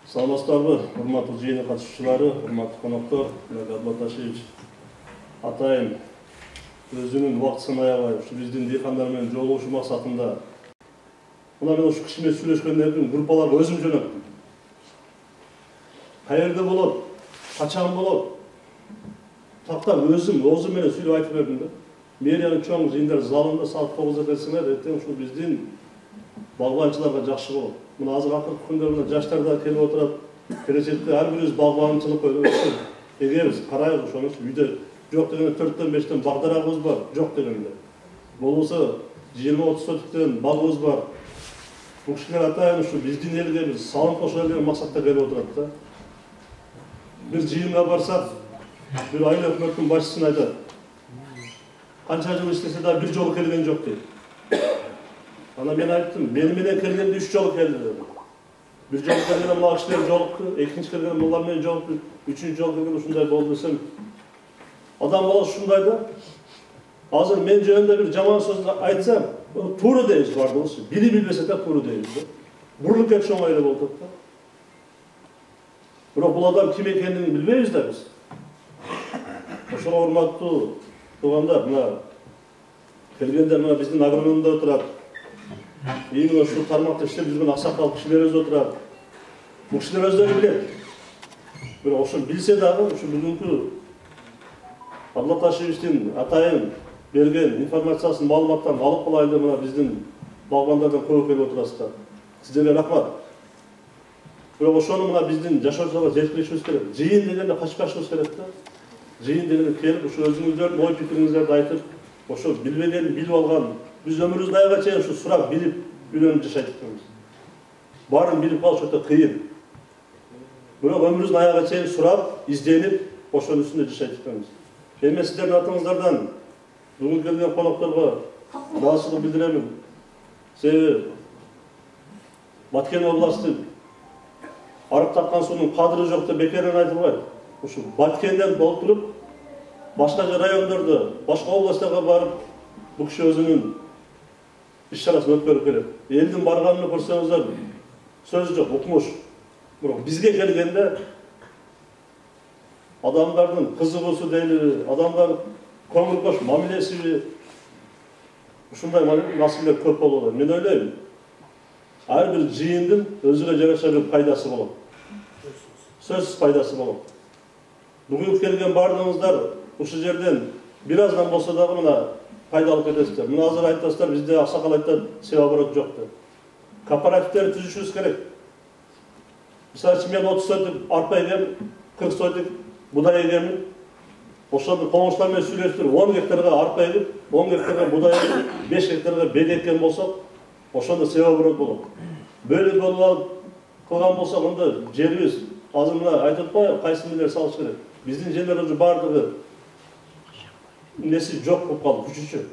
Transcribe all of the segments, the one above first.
Саламатсыздарбы, урматтуу жыйын катышуучулары, урматтуу коноктор, Абдулаташевич атайын өзүнүн убактысын аябай ушу биздин дыйкандар менен жолугушуу максатында мына мен ушу киши менен сүйлөшкөндөн кийин группаларга өзүм жөнөттүм. Каерде болот, качан болот? Тактап өзүм менен сүйлөп айтып бердим да. Мэриянын чоң жыйындар залында саат 9-да келсеңер, эртең ушул биздин багбанчыларга жакшы болот. Мына азыр акыркы күндө мына жаштар да келип отурат. Келечекте ар бирибиз багбанчылыкка эгебиз, карайбыз ошону. Үйдө жок дегенде 4-5 багдарагыбыз бар, жок дегенде. Болбосо 20-30 сотиктен багыбыз бар. Бул кишилер атайын ушу биздин элге бир салым кошолу деген максатта келип отурат да. Бир жыйынга барсак, бир айыл өкмөттүн башчысына айтат. Канча жыл иштесе да бир жолу келген жок дейт. Ана мен айттым, мени менен келгенде 3 жолу келди дедим. Бир жолу келгенде мына кишилер жолукту, экинчи келгенде булар менен жолукту, үчүнчү жолу келгенде ушундай болду десем, адам баласы ушундай да. Азыр мен жөнүндө бир жаман сөз айтсам, туура дейбиз бардыгыбыз. Били билбесе да туура дейбиз да. Буруп кетиш оңой эле болуп атат да. Бирок бул адам ким экенин билбейбиз да биз. Ошого урматтуу туугандар, мына келгендер мына биздин агрономдо отурат. Именно ушул тармакта иштеп жүргөн аксакал кишилерибиз отурат. Бул кишилер өздөрү билет. Бирок ошо билсе дагы ушу бүгүнкү Абдулаташевичтин атайын берген информациясын, маалыматтарын алып калайын деп мына биздин багбандардан көп келип отурасыздар. Сиздерге рахмат. Бирок ошону мына биздин жашоочуларга жеткиришибиз керек. Жыйын дегенде качпашыбыз керек да. Жыйын дегенде келип ушу өзүңүздөрдүн ой пикириңиздерди айтып, ошо билбегенин билип алган, биз өмүрүбүздүн аягына чейин ушу сурап билип үйрөнүп жашайт экенбиз. Баарын билип калыш өтө кыйын. Бирок өмүрүбүздүн аягына чейин сурап, изденип, ошонун үстүндө жашайт экенбиз. Эми сиздердин атыңыздардан бүгүн келген конокторго ыраазычылык билдиремин. Себеби Баткен областы арып таккан суунун кадыры жок деп бекерден айтылбайт. Ушу Баткенден толтуруп, башка райондордо, башка областтарга барып, бул киши өзүнүн иш-чарасын өткөрүп келет. Элдин барганын көрсөңүздөр, сөз жок, укмуш. Бирок бизге келгенде адамдардын кызыгуусу дейли, адамдар көңүл кош мамилеси ушундай маселелер көп болот. Мен ойлойм, ар бир жыйындын өзүгө жараша бир пайдасы болот. Сөзсүз пайдасы болот. Бүгүн келген бардыгыңыздар ушул жерден бир аздан болсо дагы мына пайда алып кетесиздер. Мына азыр айтасыздар, бизде аксакал айтат, себеп жок деп. Кооперативдерди түзүшүбүз керек. Мисалы үчүн мен 30 сотик арпа эгем, 40 сотик будай эгемин. Ошону коңуштар менен сүйлөштүрүп 10 гектарга арпа эгип, 10 гектарга будай эгип, 5 гектарга бед эккен болсок, ошондо себеп болот. Бөлүп болуп алып кылган болсок, анда жерибиз азыр мына айтып атпайбы, кайсы милер салыш керек. Биздин жерлер уже бардыгы неси жок болуп калды, күчүчү.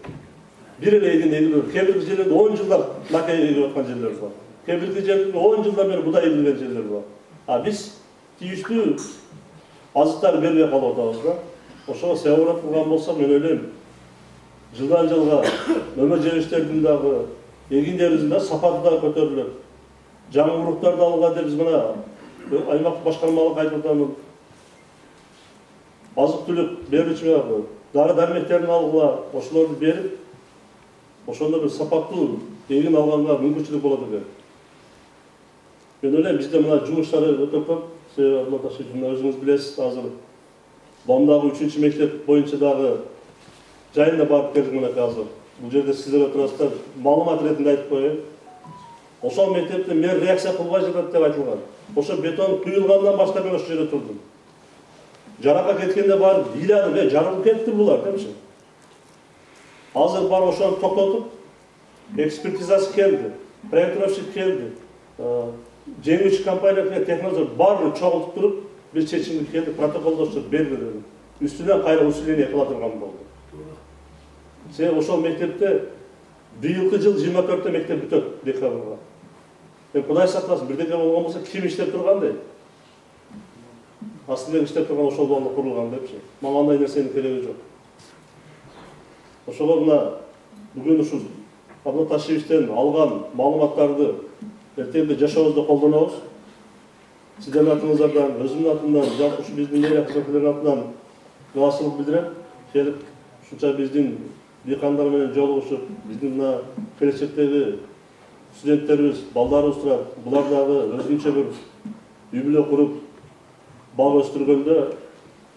Бир эле эгин эгилип, кээ бир жерлерде 10 жылдар макай эгип аткан жерлер бар. Кээ бир жерлерде 10 жылдан бери будай эгилген жерлер бар. А биз тийиштүү азыктар бербей калып атабыз да. Ошого себеп кылган болсок, мен ойлойм, жылдан жылга өмөр жемиштердин дагы, эгиндерибиздин да сапаты да көтөрүлөт. Жаңы уруктарды алууга деп биз мына аймактык башкармалыкка айтып атамын. Азык-түлүк берүүчү дары-дармектерин алгыла, ошолорду берип, ошондо бир сапаттуу эгин алганга мүмкүнчүлүк болот экен. Мен ойлойм, бизде мына жумуштары өтө көп. Себеби Абдулаташевич, өзүңүз билесиз, азыр Бомдагы 3-чү мектеп боюнча дагы жайына барып келдик мына азыр. Бул жерде сиздер отурасыздар, маалымат ретинде айтып коеюн. Ошол мектепте мен реакция кылбай жатат деп айтылган. Ошо бетон куюлгандан баштап мен ошол жерде турдум. Жаракка кеткенде барып ыйладым, жарылып кетти булар депчи. Азыр бар ошону токтотуп, экспертизасы келди, проектировщик келди, жеңүүчү компания технология баарын чогултуп туруп, бир чечимге келди, протоколдоштуруп берди. Үстүнөн кайра усиление кыла турган болду. Себеби ошол мектепте быйылкы жыл 24 мектеп бүтөт декабрга. Кудай сактасын, бирдеке болгон болсо ким иштеп турган дейт. Астында иштеп турган ошол болду курулган депчи. Мага андай нерсенин кереги жок. Ошого мына бүгүн ушул Абдулаташевичтен алган маалыматтарды эртеңки жашообузда колдонобуз. Sizlerin atınızlardan, özümün atından, жалпы şu bizden meriya hizmetlerin atından rahatsızlık bildirem. Gelip şunça bizden dikanlar menен joluguşup, bizden mına kelечектеги stüdentlerimiz, ballarımız turab, bular dagы özgünçe bir үй-бүлө kurup, bal östürgönde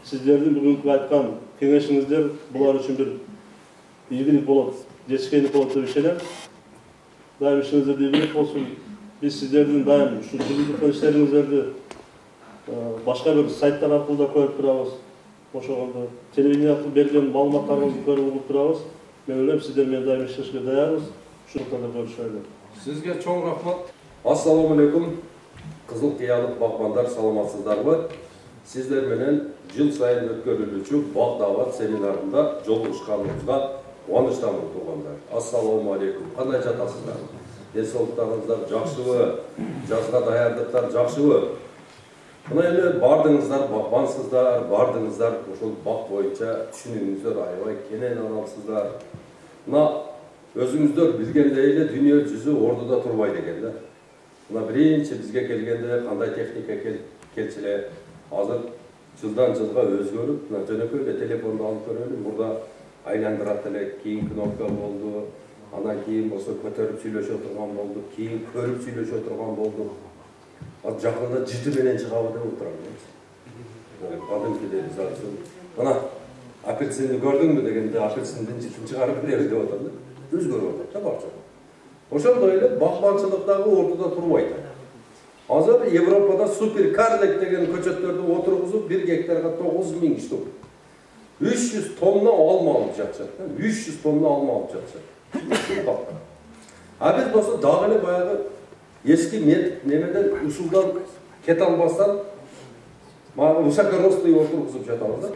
sizlerden bugünkü aytkan kеңешиңиздер bular üçün bir ийгилик болот, жетишкендик болот деп ишенем. Daim işinizde değerlik olsun. Biz sizlerden daim şu cübüldükten işlerinizlerde başka bir saytlar arqылы da koyup durabız. Oşoğanda televizyon arqылы bergen malumatlarınızı koyup olup durabız. Men ойлойм, sizler men daim işleşke dayanız. Şundan da görüşelim. Sizge çoğun rahmat. Assalamu alaikum. Kızıl Kıyalık bakmanlar salamatsızlarmı? Sizler menen yıl sayın ötkөрülүүчү bak davat seminarında жолугушканыбызга Уаныштамын туғандар. Ассаламу алейкум. Қандай жатасыздар? Денсаулықтарыңыздар жақшыбы? Жазға даярдықтар жақшыбы? Мына эми бардыңыздар, бансыздар, бардыңыздар, ошол бак боюнча түшүнүүңүздөр аябай кенен аралсыздар. Мына өзүңүздөр билгендей эле дүйнө жүзү ордуда турбайт экен да. Мына биринчи бизге келгенде кандай техника келчү эле, азыр жылдан жылга өзгөрүп, мына жөнөкөй эле телефонду алып көрөлү, мурда айландырат эле, кийин кнопка болду, анан кийин болсо көтөрүп сүйлөшө турган болду, кийин көрүп сүйлөшө турган болду. Az жакында жыты менен чыгабы деп отурам. Кадимкидей мисалы мына апельсинди көрдүңбү дегенде апельсиндин жытын чыгарып беребиз деп атам да. Өзгөрүп атат да барча. Ошондой эле багбанчылыктагы ордуда турбайт. Азыр Европада суперкарлек деген көчөттөрдү отургузуп 1 гектарга 9000 штук 300 tonna alma alıp жатышат. 300 tonna alma alıp жатышат. А биз болсо дагы эле баягы eski nemeden usuldan ket almazsan высокорослый oturguzup жатабыз да.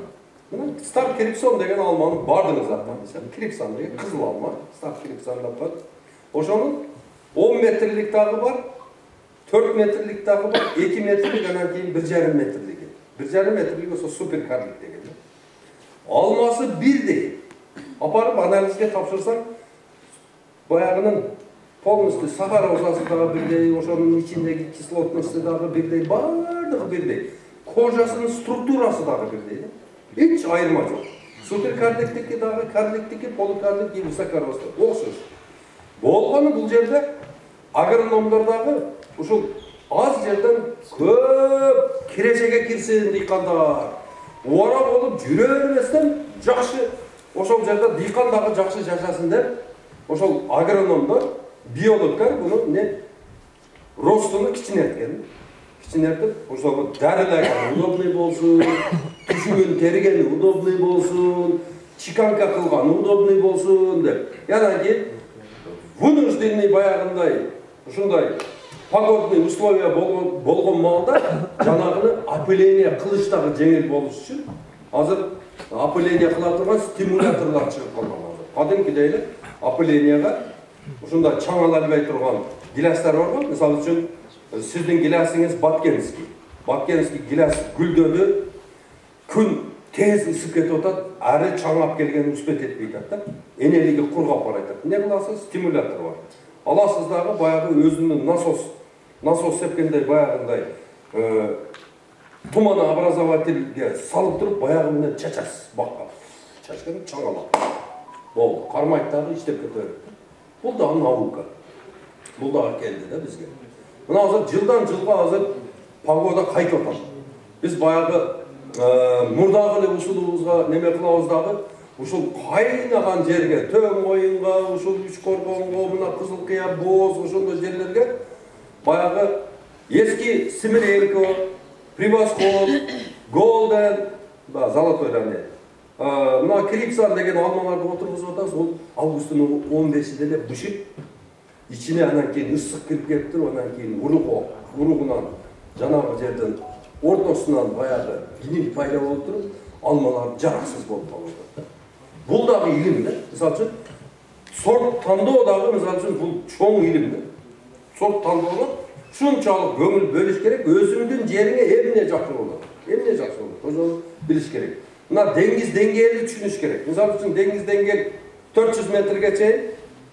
Мына Star Крипсон деген алманы бардыңыз аттан десем, Крипсон деген кызыл алма, Star Крипсон деп коет. Ошонун 10 метрлик дагы бар, 4 метрлик дагы бар, 2 метрлик анан кийин 1,5 метрлик. 1,5 метрлик болсо супер карлик деген. Alması birдей. Апарып анализге тапшырсаң, баягынын полностью Сахара узасындағы бірдей, ошонун ичиндеги кислотности дагы бірдей, бардыгы бірдей. Кожасынын структурасы дагы бірдей. Hiç айырма жок. Суперкарликтики дагы, карликтики, полукарлик, высокорослый. Окшош. Болгону бул жерде агрономдор дагы ушул аз жерден көп кирешеге кирсин дыйкандар. Уара болуп жүрө бербестен жакшы ошол жерде дыйкан дагы жакшы жашасын деп ошол агрономдор биологтар bunu ne rostunu кичинерткен. Кичинертип, ошого дарыларга удобный болсун, түшүгүн тергени удобный болсун, чиканка кылган удобный болсун деп. Анан кийин вынужденный баягындай, ушундай погодный условия болгон маалда жанагыны опыление кылыш дагы жеңил болуш үчүн азыр опыление кыла турган стимуляторлор чыгып калган азыр. Кадимкидей эле опылениеге ушундай чаңаланбай турган гиластар бар го. Мисалы үчүн сиздин гиласыңыз Баткенский гилас гүлдөнү күн тез ысып кетип атат, ары чаңап келген успет этпей атат да. Энергия кургап баратат. Не кыласыз? Стимулятор бар. Аласыз дагы баягы өзүнүн насос сепкендей баягындай туман образовательге салып туруп баягы менен чачасыз бакка. Чачкан чаңалап. Болду. Кармайт дагы иштеп кетет. Бул да наука. Бул да келди да бизге. Мына азыр жылдан жылга азыр погода кайтып атат. Биз баягы мурдагы эле усулубузга неме кылабыз дагы ушул кайнаган жерге, Төн Моюнга, ушул Үч Коргонго, мына Кызыл Кыя, Боз, ошондой жерлерге баягы эски Семиренко, Превосход, Голден, Золотойдан эле. Мына Крипсон деген алмаларды отургузуп атабыз, бул августтун 15-inde эле бышып, ичине анан кийин ысык кирип кетиптир, анан кийин уругунан жанагы жерден ортосунан баягы гниль пайда болуп туруп, алмалар жараксыз болуп калат. Бул дагы илим да. Мисалы үчүн сорт тандоо дагы мисалы үчүн бул чоң илим да. Сорт тандоого ушунчалык көңүл бөлүш керек, өзүңдүн жериңе эмне жакшы болот. Эмне жакшы болот, ошону билиш керек. Мына деңиз деңгээлин түшүнүш керек. Мисалы үчүн деңиз деңгээл 400 метрге чейин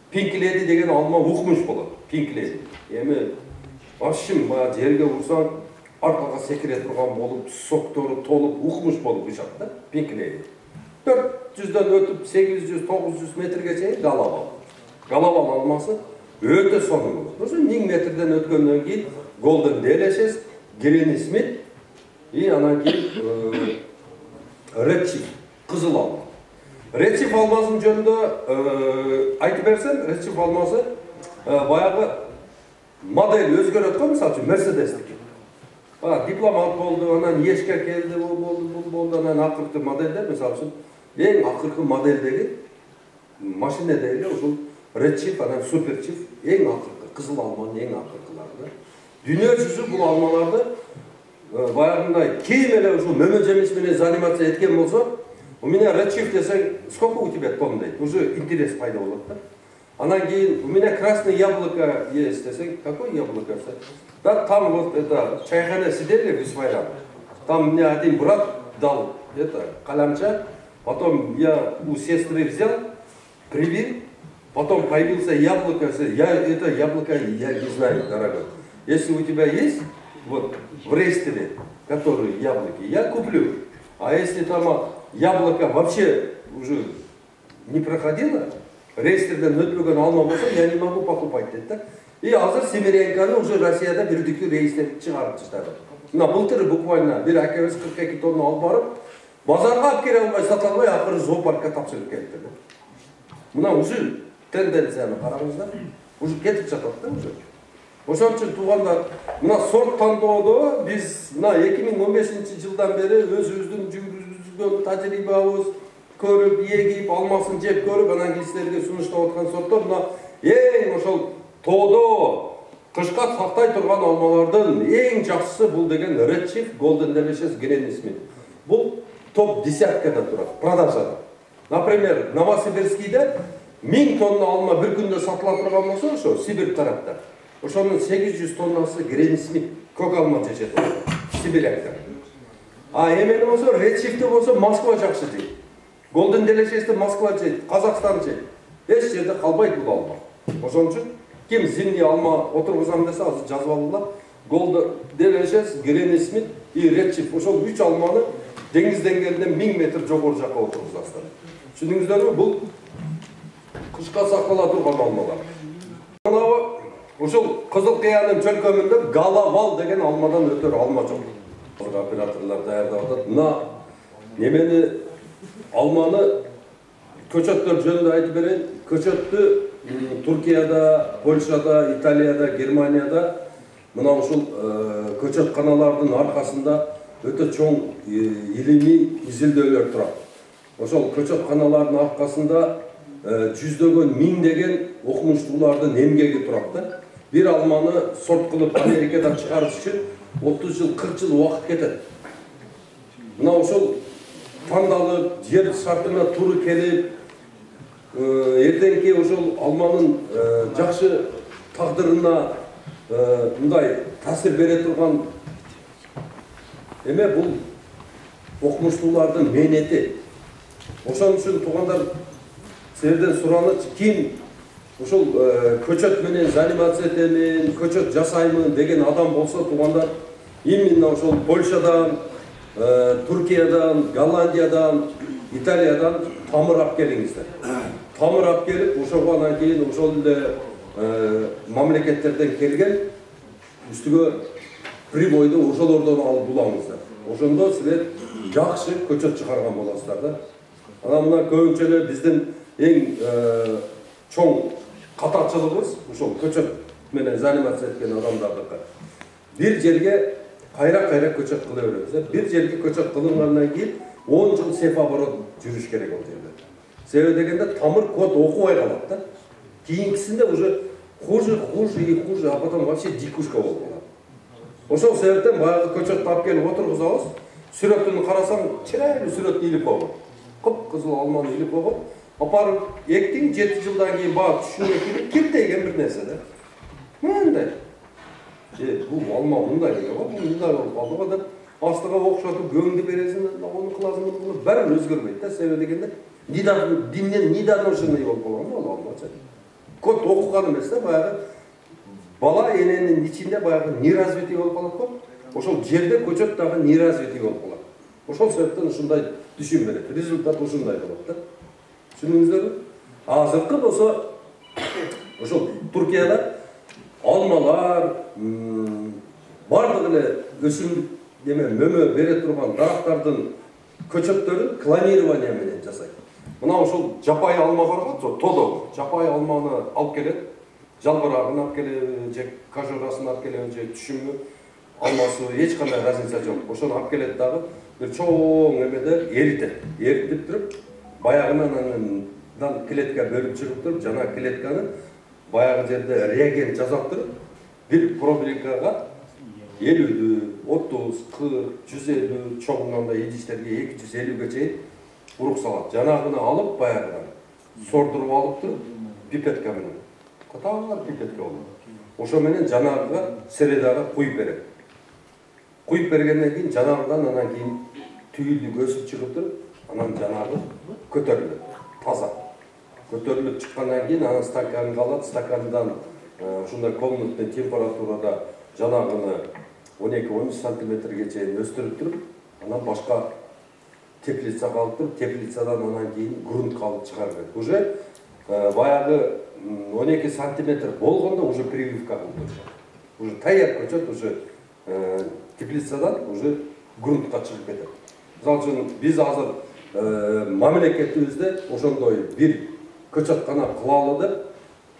пинкиледи деген алма укмуш болот. Пинкиледи. Эми ашым баягы жерге урсаң арқаға секіре тұрған болып, соқтары толып, ұқмыш болып ұшады да, пенкілейді. 400-ден өтіп 800-900 метрге шейін Галавал. Галавал алмасы өте соңы болады. Осы 1000 метрден өткеннен кейін Golden Delicious, Granny Smith и анан кейін Red Chief, қызыл алма. Red Chief алмасын жөнінде айтып берсем, Red Chief алмасы баяғы модель өзгереді ғой, мысалы үшін Mercedes-дікі. Дипломат болды, анан ешке келді, бұл болды, анан ақырғы модельдер, мысалы үшін ең ақырғы модельдегі машинедегі ұшыл Red Chief, анан Super Chief, ең ақырғы, қызыл алманың ең ақырғыларды. Дүние жүзі бұл алмаларды баяғындай кеймелі ұшыл мөмін жемесіменен занимация еткен болса, у меня Red Chief десең, сколько у тебя тонн дейді, уже интерес пайда болады. Анан кейін, у меня красное яблоко есть десең, какое яблоко? Да, там вот это, чайхана сидели в Исмайле, там мне один брат дал это, калямча, потом я у сестры взял, привил, потом появился яблоко, это яблоко я не знаю, дорогой. Если у тебя есть, вот, в рейстере, которые яблоки, я куплю. А если там яблоко вообще уже не проходило, рейстерден өтпеген алма болса, я не могу покупать, это. И азыр семеренканы уже Россияда бірдікті рейстер шығарып çıktады. Мына былтыр буквально бір әкеміз 42 тонна алып барып, базарға алып келе алмай, сата алмай, ақыры зоопаркқа тапсырып кетті. Мына уже тенденцияны қараңыздар, уже кетіп жатады да уже. Ошон үчүн туғандар, мына сорт таңдауда біз мына 2015 жылдан бері өзіміздің жүргізген тәжірибеміз көріп, егіп, алмасын жеп көріп, анан кісілерге сунуштап отқан сорттар мына ең ошол тоодо кышка сактай турган алмалардын эң жакшысы бул деген Red Chief, Golden Delicious, Granny Smith. Бул топ десяткада турат, продажада. Например, Новосибирскийде 1000 тонна алма bir күндө сатыла турган болсо, ошо Сибирь тарапта. Ошонун 800 тоннасы Granny Smith, көк алма жешет. Сибирякта. А эмени болсо Red Chief'ти болсо Москва жакшы жейт. Golden Delicious'ти Москва жейт, Казакстан жейт. Эч жерде калбайт бул алма. Ошон үчүн ким зимний алма отырғызам десе, азыр жазып алыңдар. Golden Delicious, Granny Smith и Red Chief. Ошол 3 алманы деңиз деңгээлинен 1000 метр жогору жакка отургузасыздар. Түшүндүңүздөрбү? Бул кышка сактала турган алмалар. Анау ошол Кызыл Кыянын чөлкөмүндө Галавал деген алмадан өтөр алма жок. Операторлор даярдап атат. Мына немени алманы көчөттөр жөнүндө айтып берейин. Көчөттү Türkiye'de, Polşa'da, İtalya'da, Germanya'da mına uşul köçötkanalардын arkasında öte çoğun ilimi izilдөөлөр турат. Ошол köçötkanalардын arkasında жүздөгөн миңдеген окумуштуулардын эмгеги турат да. Bir almanı sort kılıp Amerika'dan çıkarış için 30 yıl, 40 yıl vakit ketет. Mına ошол tandalып, yer şartına turu kelip, ертеңки ошол алманын жакшы тагдырына мындай таасир бере турган эме бул окумуштуулардын мээнети. Ошон үчүн туугандар силерден суранычы, ким ошол көчөт менен занимация этемин, көчөт жасаймын деген адам болсо туугандар именно ошол Польшадан, Түркиядан, Голландиядан, Италиядан тамыр алып келиңиздер. Тамыр алып келип, ошого анан кийин ошол эле мамлекеттерден келген үстүгө прибойду ошолордон алып булаңыздар. Ошондо силер жакшы көчөт чыгарган боласыздар да. Анан мына көбүнчө эле биздин эң чоң катачылыгыбыз ошол көчөт менен занимация эткен адамдардыкы. Бир жерге кайра-кайра көчөт кыла беребиз. Бир жерге көчөт кылынгандан кийин 10 жыл сефаборот жүрүш керек ол жерде. Себеби дегенде тамыр код окубай калат да. Кийинкисинде уже хуже, а потом вообще дикушка болуп калат. Ошол себептен баягы көчөттү алып келип отургузабыз. Сүрөтүн карасаң, чырайлуу сүрөт илип койгон. Кып-кызыл алманы илип койгон. Апарып эктиң 7 жылдан кийин баап түшүнө кирип кир деген бир нерсе да. Мындай. Бул алма мындай деген го, мындай болуп калды деп астыга окшотуп көңдү бересиң, аны кыласың, муну бәрі өзгөрбөйт да. Себеби дегенде диннен недоношенный болуп калган да алмачы. Код окуган эмес да, баягы бала эненин ичинде баягы неразвитый болуп калат го. ошол жерде көчөт дагы неразвитый болуп калат. Ошол себептен ушундай түшүм берет. Результат ушундай болот да. Түшүндүңүздөрбү? Азыркы болсо ошол Туркияда алмалар, бардык эле өсүмдүк мөмө бере турган дарактардын көчөттөрүн клонирование менен жасайт. Мына ошол жапай алма бар го, тодо. Жапай алманы алып келет, жалбырагын алып келет, же кожурасын алып келет, же түшүмү, алмасы эч кандай разница жок. Ошону алып келет дагы бир чоң эмеде эритет. Эритип туруп, баягынан клетка бөлүп чыгып туруп, жана клетканы баягы жерде реагент жасап туруп, бир пробиркага 50, 30, 40, 150 чоңунандай идиштерге 250ге чейин урук салат. Жанагыны алып баягыдан сордуруп алып туруп, пипетка менен. Катар пипетка болот. Ошо менен жанагыга средага куюп берет. Куюп бергенден кийин жанагыдан анан кийин түйүлдүк өсүп чыгып туруп, анан жанагы көтөрүлөт. Таза. Көтөрүлүп чыккандан кийин анан стаканга алат, стакандан ушундай комнатный температурада жанагыны 12-13 сантиметрге чейин өстүрүп туруп, анан башка теплицага алып туруп, теплицадан анан кийин грунтка алып чыгарып. Уже баягы 12 сантиметр болгондо уже прививка кылып. Уже таяр көчөт, уже теплицадан уже грунтка чыгып кетет. Мисалы үчүн биз азыр мамлекетибизде ошондой бир көчөткана кылалы деп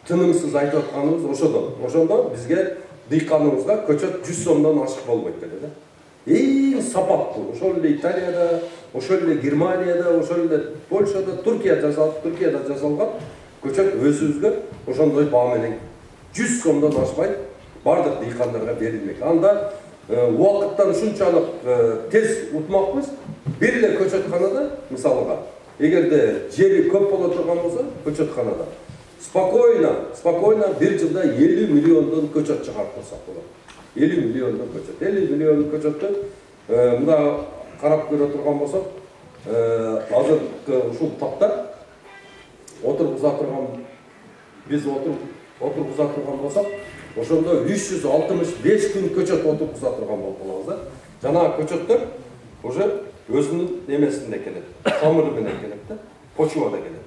тынымсыз айтып атканыбыз ошодон. Ошондо бизге дыйканыбызга көчөт 100 сомдон ашык болбойт деле да. Эң сапаттуу, ошол эле Италияда, ошол эле Германияда, ошол эле Польшада, Туркияда жасалган көчөт өзүбүзгө ошондой баа менен 100 сомдон ашпай бардык дыйкандарга берилмек. Анда убакыттан ушунчалык тез утмакпыз. Бир эле көчөтканада, мисалга, эгерде жери көп боло турган болсо, көчөтканада спокойно бир жылда 50 миллиондон көчөт чыгарып турсак болот. 50 миллиондон көчөт. 50 миллион көчөттү мында карап көрө турган болсок, азыркы ушул тапта отургуза турган биз отургуза турган болсок, ошондо 365 күн көчөт отургуза турган болуп калабыз да. Жанагы көчөттөр уже өзүнүн немесинде келет. Тамыры менен келет да, почвада келет.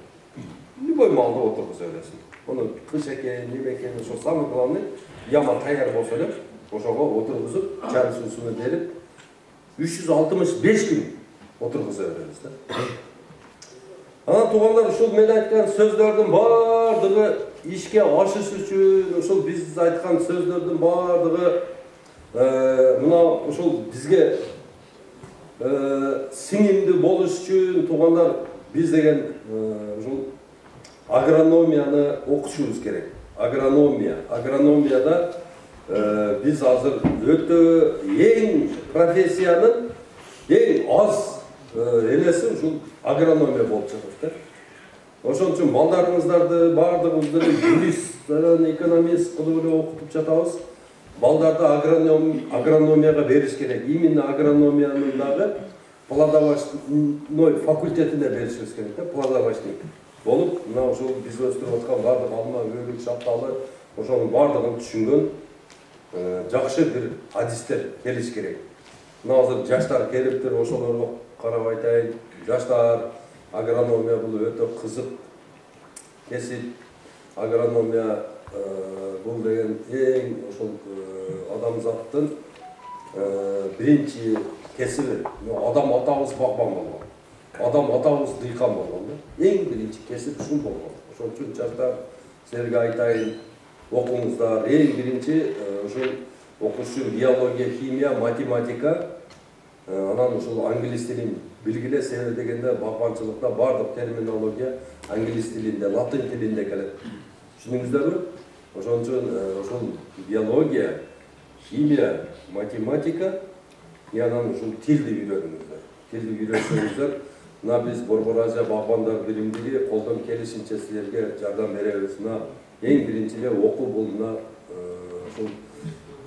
Любой малды отургуза бересиң. Ону кыш экен, неме экен, ошо самый главный яма таяр болсо эле, ошого отургузуп, чай суусуну берип 365 күн отургуза беребиз да. Анан туугандар, ушул мен айткан сөздөрдүн бардыгы ишке ашыш үчүн, ушул биз айткан сөздөрдүн бардыгы мына ушул бизге сиңимдүү болуш үчүн туугандар биз деген ушул агрономияны окушубуз керек. Агрономияда биз азыр өтө эң профессиянын эң аз элеси ушул агрономия болуп чыгат да. Ошон үчүн балдарыңыздарды бардыгыбыз эле юрист, экономист кылып эле окутуп жатабыз. Балдарды агрономияга бериш керек. Именно агрономиянын дагы плодовочной факультетине беришибиз керек да, плодовочник болуп, мына ошол биз өстүрүп аткан бардык алма, өрүк, шапталы, ошонун бардыгын түшүнгөн жакшы бир адистер келиш керек. Мына азыр жаштар келиптир, ошолорго карап айтайын. Жаштар, агрономия бул өтө кызык кесип. Агрономия бул деген эң ошол адамзаттын биринчи кесиби. Адам атабыз багбан болгон. Адам атабыз дыйкан болгон да. Эң биринчи кесип ушул болгон. Ошон үчүн жаштар силерге айтайын, окуңуздар. Эң биринчи ушул окуш үчүн биология, химия, математика, анан ушул англис тилин билгиле. Себеби дегенде багбанчылыкта бардык терминология англис тилинде, латын тилинде келет. Түшүндүңүздөрбү? Ошон үчүн ошол биология, химия, математика, анан ушул тилди үйрөнүңүздөр. Тилди үйрөнсөңүздөр, мына биз Борбор Азия Багбандар биримдиги колдон келишинче силерге жардам беребиз. Мына эң биринчи эле окуу бул мына ушул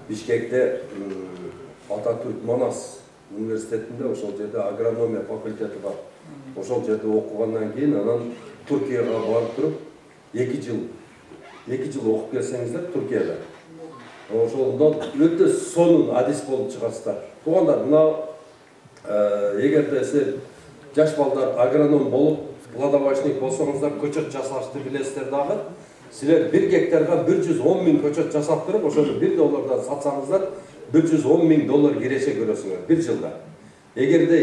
Бишкекте Ататүрк Манас университетинде ошол жерде агрономия факультети бар. Ошол жерде окугандан кийин анан Туркияга барып туруп 2 жыл окуп келсеңиздер Туркияда. ошондон өтө сонун адис болуп чыгасыздар. Туугандар, мына эгерде силер жаш балдар агроном болуп, плодовочник болсоңуздар, көчөт жасашты билесиздер дагы. Силер 1 гектарга 110 миң көчөт жасап туруп, ошону $1 сатсаңыздар, $110 миң киреше көрөсүңөр 1 жылда. Эгерде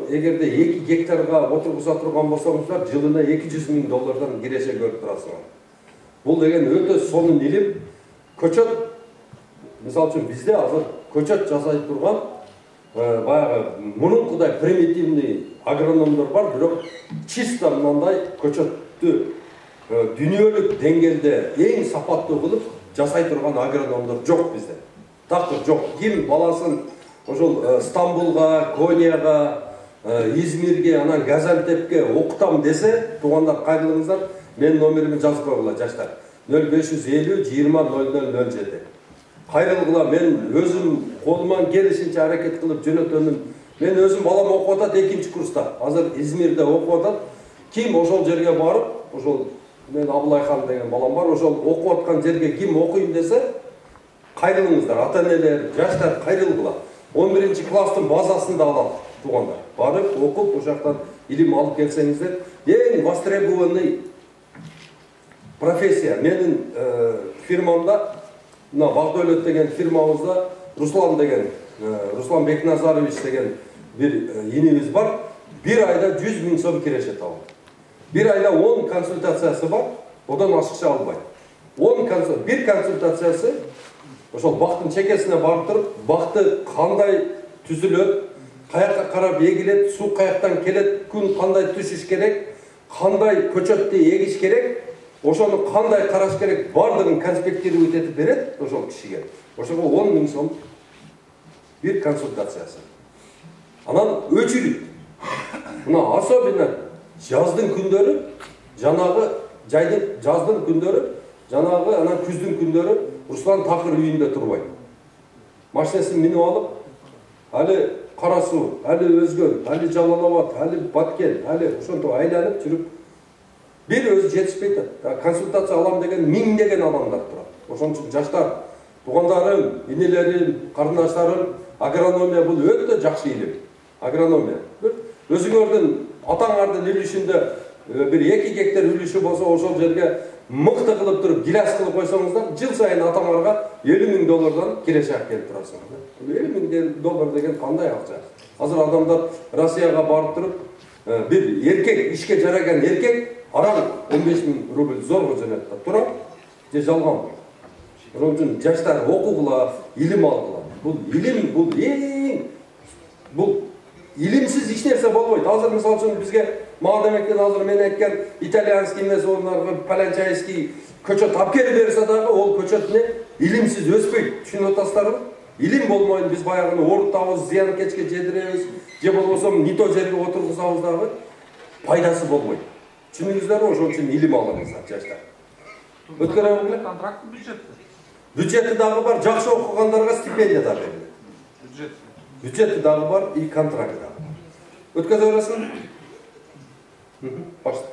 эгерде 2 гектарга отургуза турган болсоңуздар, жылына $200 миң киреше көрүп турасыңар. Бул деген өтө сонун илим. Көчөт, мисалы үчүн бизде азыр көчөт жасай турган баягы мурункудай примитивный агрономдор бар, бирок чисто мындай көчөттү дүйнөлүк деңгээлде эң сапаттуу кылып жасай турган агрономдор жок бизде. Такыр жок. Ким баласын ошол Стамбулга, Конияга, Измирге, анан Газантепке окутам десе, туугандар кайрылыңыздар, менин номеримди жазып койгула жаштар. 0550 20 0007. Кайрылгыла, мен өзүм колуман келишинче аракет кылып жөнөтөмүн. Мен өзүм балам окуп атат 2-чи курста. Азыр Измирде окуп атат. Ким ошол жерге барып, ошол мен Абылайхан деген балам бар, ошол окуп аткан жерге ким окуйм десе, кайрылыңыздар, ата-энелер, жаштар кайрылгыла. 11-чи класстын базасын да алат туугандар. Барып окуп, ошактан илим алып келсеңиздер, эң востребованный профессия. Менин фирмамда, мына Багдөлөт деген фирмабызда Руслан Бекназарович деген бир инибиз бар. 1 айда 100 миң сом киреше табат. 1 айда 10 консультациясы бар, одан ашыкча албайт. 1 консультациясы ошол бактын чекесине барып туруп, бакты кандай түзүлөт, каякка карап эгилет, суу каяктан келет, күн кандай түшүш керек, кандай көчөттү эгиш керек, ошону кандай караш керек, бардыгын конспектировать этип берет ошол кишиге. Ошого 10 миң сом бир консультациясы. Анан өчүрүт. Мына особенно жаздын күндөрү, жанагы жаздын күндөрү, жанагы анан күздүн күндөрү Руслан такыр үйүндө турбайт. Машинесин минип алып, али Кара Суу, али Өзгөн, али Жалал-Абад, али Баткен, али ошонто айланып жүрүп, бир өзү жетишпейт. Консультация алам деген миңдеген адамдар турат. Ошон үчүн жаштар, туугандарым, инелерим, карындаштарым, агрономия бул өтө жакшы илим. Агрономия. Өзүңөрдүн атаңардын үлүшүндө бир 2 гектар үлүшү болсо, ошол жерге мыкты кылып туруп, гилас кылып койсоңуздар, жыл сайын атаңарга $50 миң киреше алып келип турасыңар. $50 миң деген кандай акча? Азыр адамдар Россияга барып туруп, бир эркек, ишке жараган эркек арам 15 миң рубль зорго жөнөтөт. Тура, же жалган. Ошон үчүн жаштар окугула, илим алгыла. Бул илим, бул эң бул илимсиз эч нерсе болбойт. Азыр мисалы үчүн бизге Мадамектен азыр мен айткан итальянский эмес орундарга палянчайский көчөт алып келип берсе дагы, ол көчөт не илимсиз өспөйт. Түшүнүп атасыздарбы? Илим болмойт, биз баягы оорутабыз, зыянкечке жедиребиз, же болбосо не то жерге отургузабыз дагы, пайдасы болбойт. Түшүнүңүздөрбү? Ошон үчүн илим алыңыздар жаштар. Өткөрөбү? Контракт бюджетти. Бюджети дагы бар, жакшы окугандарга стипендия да берилет. Бюджети дагы бар, и контракт дагы бар. Өткөрө бересиң? Башта.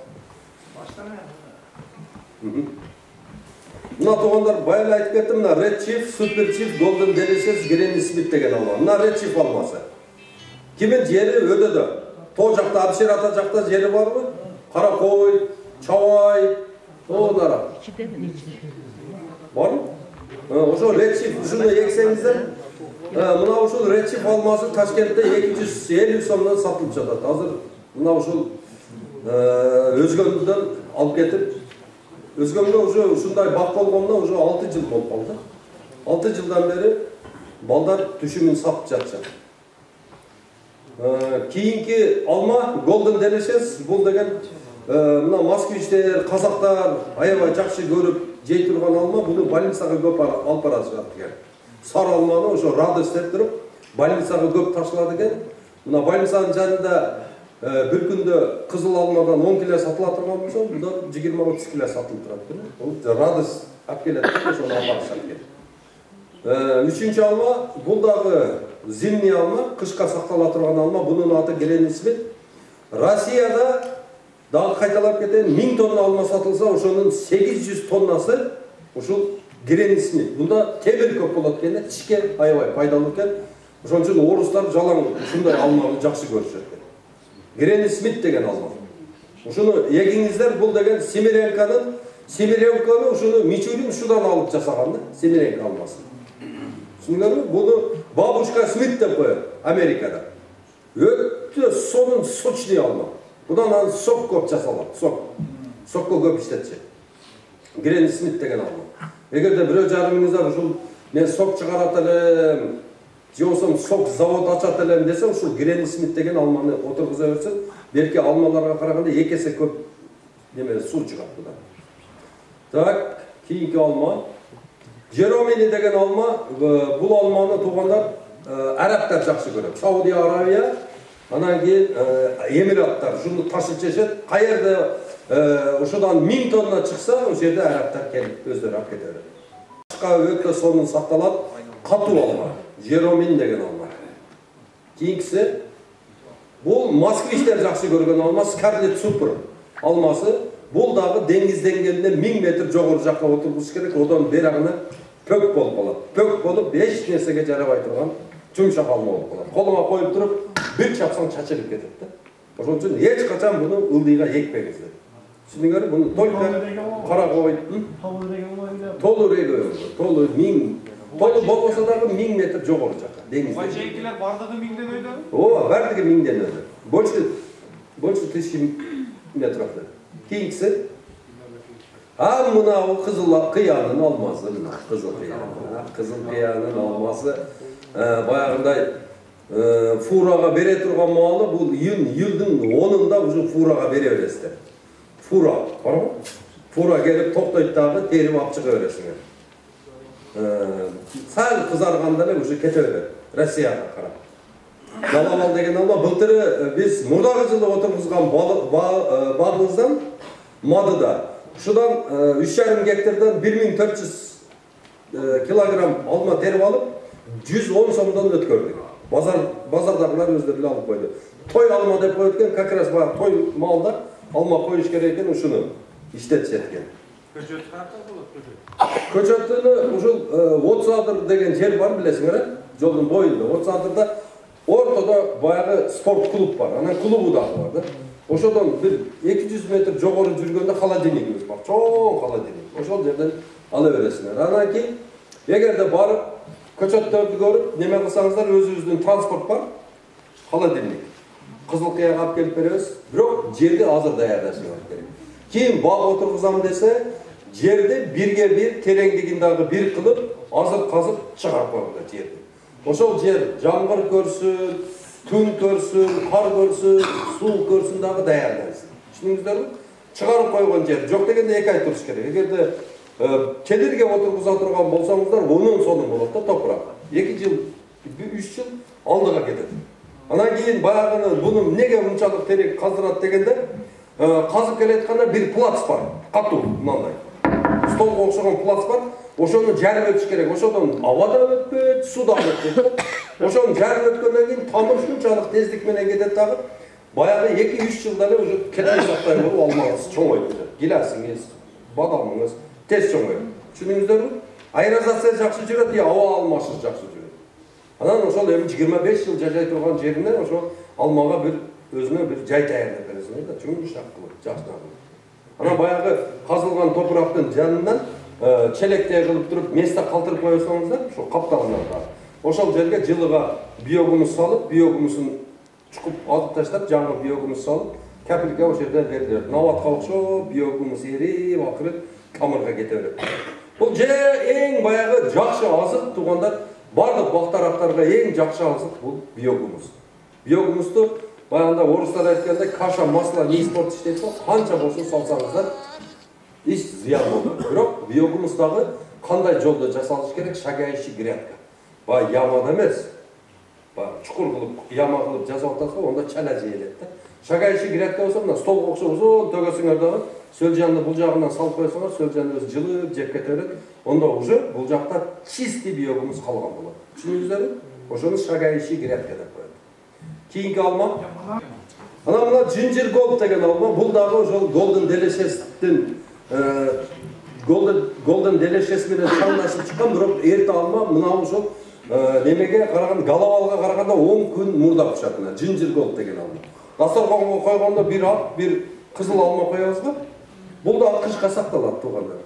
Мына туугандар, бая айтып кеттим, мына Red Chief, Super Chief, Golden Delicious, Granny Smith деген алма. Мына Red Chief алмасы. Кимин жери өдөдө. Тоо жакта, Абшир ата жакта жери барбы? Каракой, Чабай, тоонара. Барбы? Ошо Red Chief ушуну ексеңиздер, мына ушул Red Chief алмасы Ташкентте 250 сомдон сатылып жатат. Азыр мына ушул Өзгөндөн алып кетип, Өзгөндө уже ушундай бак болгондо уже 6 жыл болуп калды. 6 жылдан бери балдар түшүмүн сатып жатышат. Кийинки алма Golden Delicious, бул деген мына москвичтер, казактар аябай жакшы көрүп жей турган алма, буну больницага көп алып барышат экен. Сары алманы ошо радость деп туруп, больницага көп ташлады экен. Мына больницанын жанында bir күндө кызыл алмадан 10 кило сатыла турган болсо, мында 20-30 кило сатылып турат экен. Ол радость алып келет, ошону алып барышат экен. Үчүнчү алма, бул дагы зимний алма, кышка сактала турган алма, бунун аты Granny Smith. Россияда дагы кайталап кетейин, 1000 тонна алма сатылса, ошонун 800 тоннасы ушул Гренни Смит. Бунда темир көп болот экен, тишке аябай пайдалуу экен. Ошон үчүн орустар жалаң ушундай алманы жакшы көрүшөт экен. Гренни Смит деген алма. Ушуну егиңиздер, бул деген Семиренканы ушуну Мичурин ушудан алып жасаган да, Семиренко алмасын. Түшүндүңөрбү? Буну бабушка Смит деп коет Америкада. Өтө сонун сочный алма. Будан анан сок көп жасалат, сок. Сокко көп иштетишет. Гренни Смит деген алма. Эгерде бирөө жарымыңыздар ушул мен сок чыгарат элем, же болбосо сок завод ачат элем десе, ушул Гренни Смит деген алманы отургуза берсең, белки алмаларга караганда 2 эсе көп неме суу чыгат будан. Так, кийинки алма. Жеромини деген алма, бул алманы туугандар арабтар жакшы көрөт. Саудия Аравия, анан кийин Эмираттар ушуну ташып жешет. Каерде ушудан 1000 тонна чыкса, ошол жерде арабтар келип өздөрү алып кете берет. Башка өтө сонун сакталат катуу алма. Жеромин деген алма. Кийинкиси бул москвичтер жакшы көргөн алма, Скарлет Супер алмасы. Бул дагы деңиз деңгээлинен 1000 метр жогору жакка отургуш керек. Одан берагына пөк болуп калат. Пөк болуп эч нерсеге жарабай турган жумшак алма болуп калат. Колуңа коюп туруп, бир чапсаң чачырып кетет да. Ошон үчүн эч качан буну ылдыйга экпеңиздер. Түшүндүңөрбү? Буну только кара кой, толу регион, толу 1000, толу болбосо дагы 1000 метр жогору жакка деңиз. Байчейкилер бардыгы 1000ден өйдө? Ооба, бардыгы 1000ден өйдө. Больше 1000 метров. Кийинкиси мына кызыл кыянын алмасы, мына кызыл кыянын алмасы баягындай фурага бере турган маалы, бул июлдун 10-ында уже фурага бере бересиздер. Фура, барбы? Фура келип токтойт дагы, терип алып чыга бересиңер. Сал кызарганда эле уже кете берет. Россияга карап. Далабал деген алма, былтыры биз мурдагы жылы отургузган багыбыздан Мадыда. Ушудан 3,5 гектардан 1400 килограмм алма терип алып, 110 сомдон өткөрдүк. Базардагылар өздөрү эле алып койду. Той алма деп коет экен, как раз бар той малда алма коюш керек экен, ушуну иштетишет экен. Көчөт кантип болот көчөт? Көчөтүнү ушул 30 адыр деген жер бар, билесиңер, жолдун боюнда. 30 адырда ортодо баягы спорт клуб бар. Анан клубу дагы бар да. Ошодон бир 200 метр жогору жүргөндө холодильнигибиз бар. Чоң холодильник. Ошол жерден ала бересиңер. Анан кийин эгерде барып көчөттөрдү көрүп, неме кылсаңыздар, өзүбүздүн транспорт бар. Холодильник. Кызыл кыяга алып келип беребиз. Бирок жерди азыр даярдашыңар керек. Кийин баг отургузам десе, жерди 1/1 тереңдигин дагы 1 кылып, азыр казып чыгарып коюңдар жерди. Ошол жер жамгыр көрсүн, түн көрсүн, кар көрсүн, суу көрсүн дагы даярдайсың. Түшүндүңүздөрбү? Чыгарып койгон жер жок дегенде 2 ай туруш керек. Эгерде чедирге отургуза турган болсоңуздар, онун сонун болот да топурак. 2 жыл, 3 жыл алдыга кетет. Анан кийин баягыны буну эмнеге мынчалык терек каздырат дегенде, казып келатканда бир плац бар, катуу мындай. Столго окшогон плац бар. Ошону жарып өтүш керек. Ошодон аба да өтпөйт, суу да өтпөйт. Ошону жарып өткөндөн кийин тамыр ушунчалык тездик менен кетет дагы. Баягы 2-3 жылда эле уже кетпей сактай болуп алмаңыз чоңойт. Гиласыңыз, бадамыңыз тез чоңойт. Түшүндүңүздөрбү? Аэрозация жакшы жүрөт, аба алмашыш жакшы жүрөт. Анан ошол эми 25 жыл жашай турган жерине ошо алмага бир өзүнө бир жай даярдап бересиңер да, жумшак кылып, жакшы кылып. Анан баягы казылган топурактын жанынан челектей кылып туруп, месте калтырып коесоңуздар, ошо капталынан да. Ошол жерге жылыга биогумус салып, биогумусун чукуп атып таштап, жаңы биогумус салып, капелька ошол жерде берилет. Наватка окшоп, биогумус эрип, акыры тамырга кете берет. Бул же эң баягы жакшы азык туугандар, бардык бактараптарга эң жакшы азык бул биогумус. Биогумусту баягында орустар айткандай каша, масло не испортишь дейт го, канча болсун салсаңыздар, эч зыян болбойт. Бирок биогумус дагы кандай жолдо жасалыш керек? Шагающий грядка. Баягы ямада эмес. Баягы чукур кылып, яма кылып жасап атасыз го, онда чала жейилет да. Шагающий грядка болсо, мына столго окшоп узун төгөсүңөр дагы, сөл жанды бул жагынан салып койсоңор, сөл жанды өзү жылып жеп кете берет. Онда уже бул жакта чистый биогумус калган болот. Түшүндүңүздөрбү? Ошону шагающий грядка деп коет. Кийинки алма. Анан мына Ginger Gold деген алма, бул дагы ошол Golden Deliciou'стун golden delешesi менен чаңдашып чыккан, бирок эрте алма мына ошол немеге караганда, галавалга караганда 10 күн мурда пышат. Ginger gold деген алма. Дастарханга койгондо бир ак, бир кызыл алма коебуз го. Бул да кышка сакталат туугандар.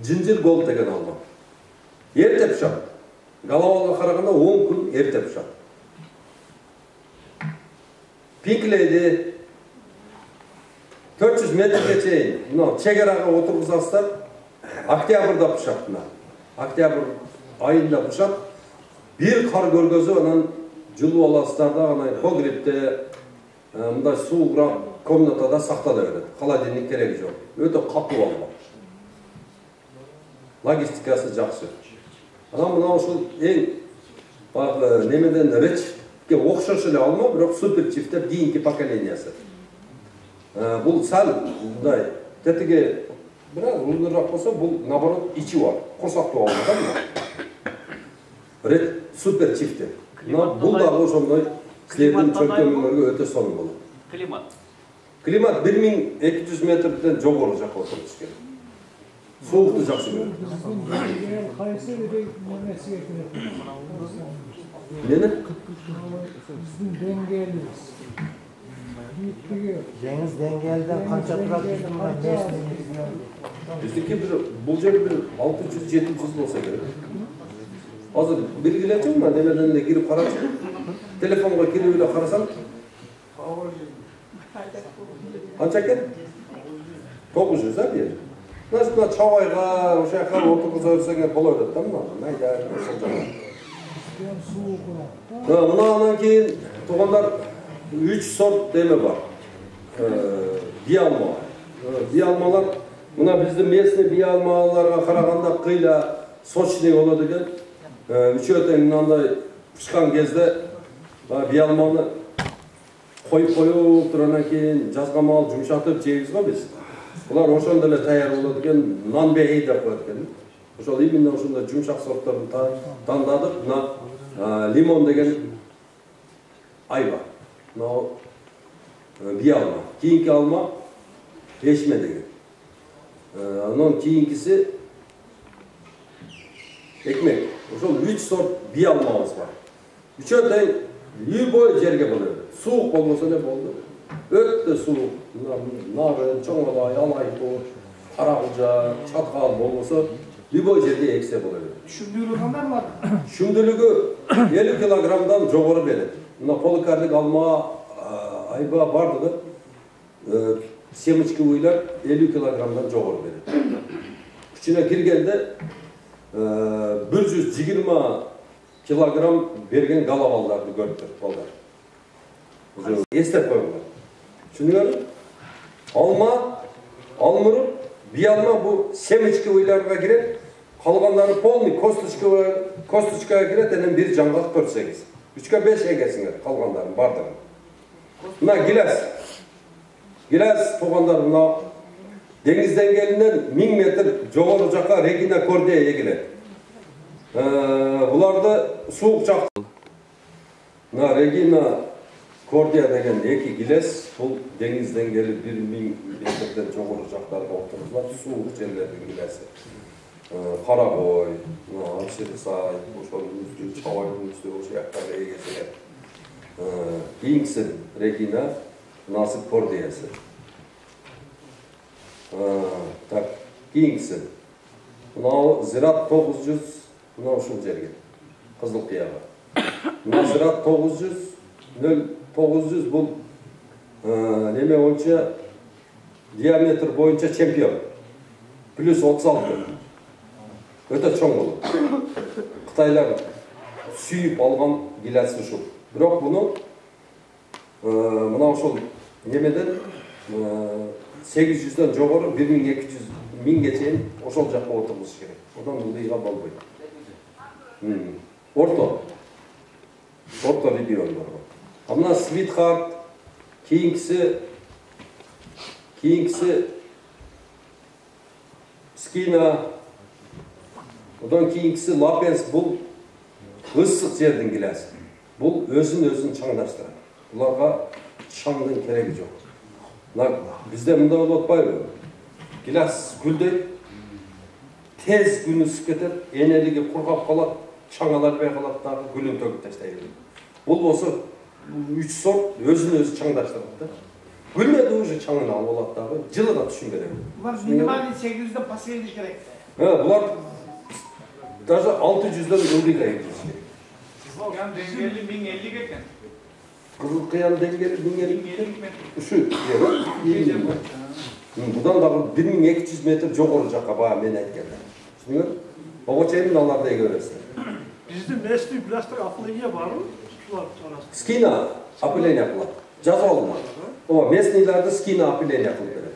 Ginger gold деген алма. Эрте пышат. Галавалга караганда 10 күн эрте пышат. Pink Lady 400 metrге чейин мына чегерага отургузасыздар. Октябрда пышат мына. Октябрь айында пышат. Бир кар көргөзүп анан жылуу аласыздар да, анан погребте мындай суугураак комнатада сактала берет. Холодильник кереги жок. Өтө катуу алма. Логистикасы жакшы. Анан мына ушул эң баягы немеден речке окшош эле алма, бирок супер чифтер кийинки поколениясы. Бул сал мындай тетиги бир аз узунураак болсо, бул наоборот ичи бар. Курсактуу алма да мына. Ред супер чифтер. Бул да ошондой силердин чөнкөмүңөргө өтө сонун болот. Климат 1200 метрден жогору жакка отуруш керек. Soğuktu жақсы көреді. Нені? Біздің деңгейіміз. Деңіз деңгейден қанша тұрады Біздікі бұл жер 600-700 болса керек. Азыр белгілеп жүрмін, немеден де кіріп қарашы. Телефонға кіріп еле қарасам. Қанша екен? 900 а бер. Значит, на Чавайға, o'sha yoqqa o'tirg'iza o'rsanglar bo'laveradi-da, mayda o'sha joyda. Bundan keyin tug'anlar 3 sort deme var. Biyalma. Biyalmalar, buna bizde mesni biyalmalarga qaraganda qıyla sochniy bo'ladi ekan. Üçöten mындай pishgan kezde biyalmani qo'yib turandan keyin jazg'amal yumshatib jeymiz-ku biz. Bular o'shanda эле tayyor bo'ladi ekan, non-bey deb qo'yadi ekan. O'shal именно o'shunday yumshoq sortlarni tanladik. Buna limon degan ayva. Buna biyalma. Keyingi alma eşme degan. Onun keyinkisi ekmek. O'shal 3 sort biyalmamiz var. Üçöten любой жерге bo'ladi. Sovuq bo'lmasa ne bo'ldi? Ötte soğuk. Narı, çoğalay, alayko, qaraqulca, çatkal bolmasa любой жерде ekse bo'ladi. Şümdülüğü qanday var? Şümdülüğü 50 kilogramdan жоғары beradi. Buna polikarlik alma, ayba bardı. Semechki uylar 50 kilogramdan жоғары beradi. Küçüne kirgende 120 kilogram bergen galavallarını görüp bollar. Esnep koyuyorlar. Şunu görün. Alma, almırıp, bir alma bu semechki uylarga girer. Kalganları polni kostочкага girer. Denen bir жаңғақ 4-8. 3-5 egesinger kalganların bardığın. Buna gilas. Gilas toğanlar buna denizden gelinden 1000 metre жоғары жаққа Regina Cordia egiler. Bularda soğuk çak. Buna Regina Cordia degen eki giles, bu denizden gelip 1000 metreden жоғары жақтарға otururlar. Soğuk yerlerden gilesi. Karaboy, Amşerisay, Çavay'ın üstü, o şey yaklarda egesiler. Keyingisi Regina, Nasip Cordia'sı. Keyingisi. Buna Ziraat 900, buna şu жерге, Kızılkıyağa. Buna Ziraat 900, 0900 bu neme boyunca diametre boyunca çempiyon. Plus 36. Öte çoğun olur. Kıtaylar suyup algan gilesi şu. Bırak bunu buna ошол немеден 800'den жоғары 1200 1000 чейин ошол жакка отурбуш керек. Одан ылдыйга болбойт. Орто региондар бар. Мына Свитхарт, keyingisi Skina, odan keyingisi Lapens, bul ıssık жердин gilesi. Bul özün çаңдаштырат. Bularga çаңдын кереги жок. Bizde mında bolotпайбы? Gilas güldey, tez gün ısıp ketет, eneligi kurgap kalat, çaڭалатпай калат дагы гүлүн төгүп таштай берет. Бул болсо 3 сорт өзүн өзү чаңдаштырат да. Гүлмөдү уже чаңын алып алат дагы, жылына түшүн берет. Bunlar minimali 800'de pas edilmiş gerek. Булар даже 600'ден ылдыйга кетиш керек. Кызыл деңгээли 1050 экен. Кызыл кыян деңгели 1050 метр. ушу жер. Будан дагы 1200 метр жогору жакка баа мен айтканда. Түшүнүңөр? Ого чейин аларды эге бересиз. Bizde mesleği plastik apılıyla var mı? Şular arasında. Skina опыление кылат. Жазып алма. О, местныйларды скина опыление кылып берет.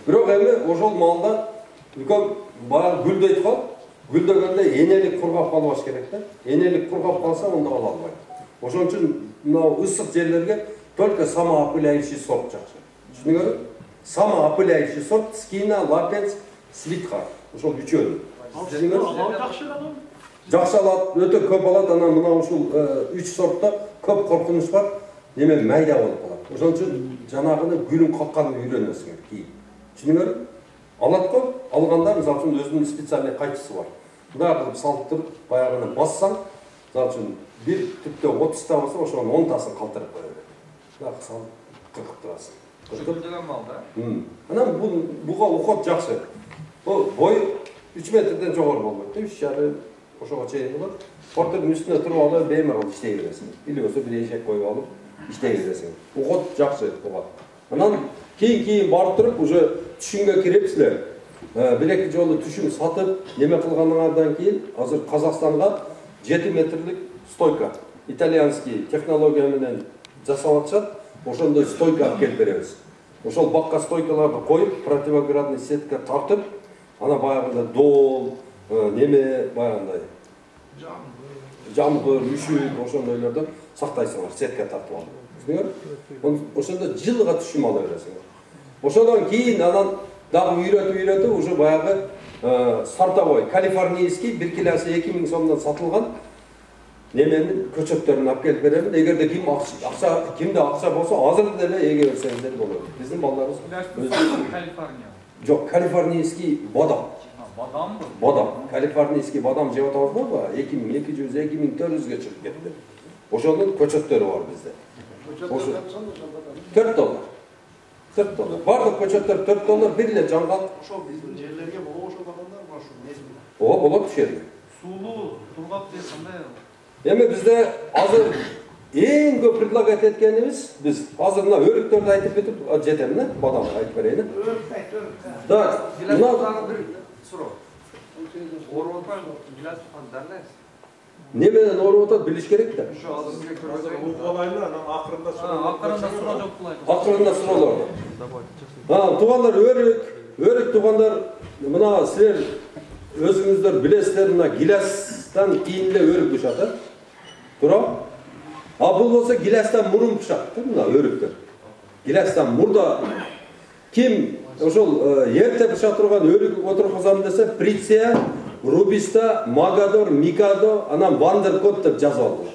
Бирок эми ошол маалда үлкөн баа гүлдөйт калып, гүлдөгөндө энелик кургап калбаш керек да. Энелик кургап калса онда ала албайт. Ошон үчүн мына ысык жерлерге только самоопыляющий сорт жакшы. Түшүнүңөрбү? Самоопыляющий сорт скина, лапец, свитха. Ошол үчөө. Жакшы алат, өтө көп алат, анан мына ушул 3 сортта көп коркунуч бар, неме майда болуп калат. Ошон үчүн жанагыны гүлүн какканын үйрөнөсүң керек кийин. Түшүнүңөрбү? Алат го, алганда мисалы үчүн өзүнүн специальный кайчысы бар. Мындай кылып салып туруп, баягыны бассаң, мисалы үчүн бир түптө 30 та болсо, ошонун 10 тасын калтырып кое берет. Мындай салып кыркып турасың. Кыркылдыган мал да. Анан буга ухот жакшы. Бул бою 3 метрден жогору болбойт. 3,5 ошого чейин болот. Портердин үстүнө туруп алып, беймарал иштей бересиң. Или болсо бир эшек коюп алып, иштей бересиң. Ухот жакшы буга. Анан кийин барып туруп, уже түшүнгө кирипсиздер. Бир-эки жолу түшүн сатып, неме кылганыңардан кийин, азыр Казакстанга 7 метрлик стойка, итальянский технология менен жасап атышат. Ошондой стойка алып келип беребиз. Ошол бакка стойкаларды коюп, противоградный сетка тартып, ана баягында дол, неме баягындай жамгыр, үшүк, ошондойлордон сактайсыңар, сетка тартып алып. Түшүнүңөр? Ошондо жылга түшүм ала бересиңер. Ошондон кийин анан дагы үйрөтүп, уже баягы стартовой, калифорнийский 1 килосы 2000 сомдон сатылган неменин көчөттөрүн алып келип беремин. Эгерде кимде акча болсо, азыр деле эге берсеңиздер болот. Биздин балдарыбыз Калифорния. жок, калифорнийский бадам. Бадам бу. Бадам, калифорнийский бадам жеп атабызбы? 2200, 2400ге чыгып кетти. Ошонун көчөттөрү бар бизде. $4. $4. Бардык көчөттөр $4, бир эле жаңгак. Ошол биздин жерлерге боло ошол багандар бар шу мезгил. О, болот ушерде. Сулуу, тургап деп кандай? Эми бизде азыр эң көп предлагать эткенибиз, биз азыр мына өрүктөрдү айтып кетип жетем да, бадам айтып берейин. Так, мына бир суроо. Оротан гилас фандарнес. неменен ооруп атат билиш керек да. Ошо азыркы Угуалайлы, анан акырында суроо жок булай. Акырында суроолор. Туугандар, өрүк туугандар, мына силер өзүңүздөр билесиздер, мына гиластан кийин эле өрүк бышат, а? Туурабы? Бул болсо гиластан мурун бышат, мына өрүктөр. Гиластан мурда ким ошол эрте быша турган өрүк отургузам десе, Приция, Рубиста, Магадор, Микадо, анан Вандеркот деп жазып алдылар.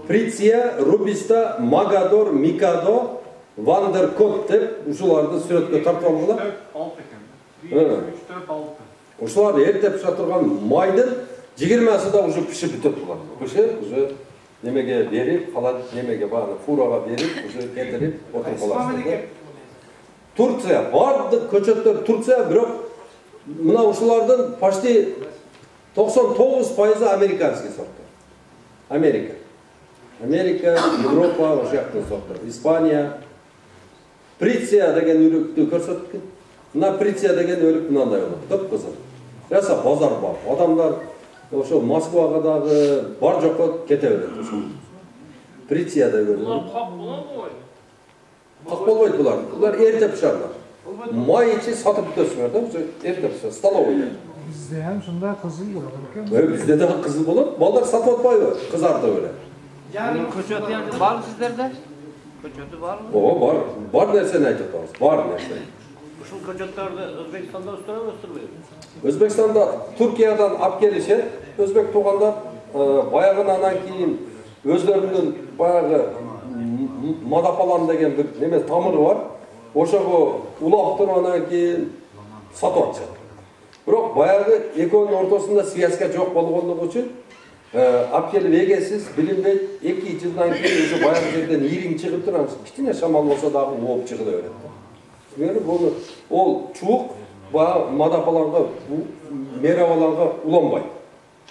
Приция, Рубиста, Магадор, Микадо, Вандеркот деп ушуларды сүрөткө тартып алгыла. 3-4-6. Ушулар эрте быша турган майдын 20-сы да уже пишип бүтөт булар. Пишип, уже немеге берип, калат немеге бааны фурага берип, уже кетирип отуруп калат. Турция, бардык көчөттөр Турция, бирок мына ушулардын почти 99% американский сорттор. Америка, Европа, ошол жактын сорттор. Испания. Приция деген өрүктү көрсөттүк. Мына Приция деген өрүк мындай болот. Топ-кызыл. Жаса базар бар. Адамдар ошо Москвага дагы бар жокко кете берет ошо. Приция деген. Булар кап болобу? Кап болбойт булар. Булар эрте пышарлар. Май ичи сатып бүтөсүңөр да, ошо эрте пышат, столовыйда. Bizde hem şunda kızıl olur. Bizde de kızıl bolot. Balдар сатып атпайбы? Кызарды беле. Yani Көчөтү енді бар сіздерде? Көчөтү бар мı? Ого, бар нерсени айтып атабыз. Бар нерсе. Ушул көчөттөрдү Өзбекстанда өстүрөбү, өстүрбөйбү? Өзбекстанда, Туркиядан алып келишет. Өзбек туугандар баягы анан кийин өзлөрүнүн баягы Мадапалан деген бир неме тамыры бар. Ошого улап туруп анан кийин сатып атышат. Бирок баягы экөөнүн ортосунда связка жок болгондугу үчүн алып келип эгесиз билинбейт 2 жылдан кийин уже баягы жерден ириң чыгып турган кичине шамал болсо дагы ооп чыгыла берет. Түшүнүңөрбү? Буну ол чуук баягы мадапаланга, мерабаланга уланбайт.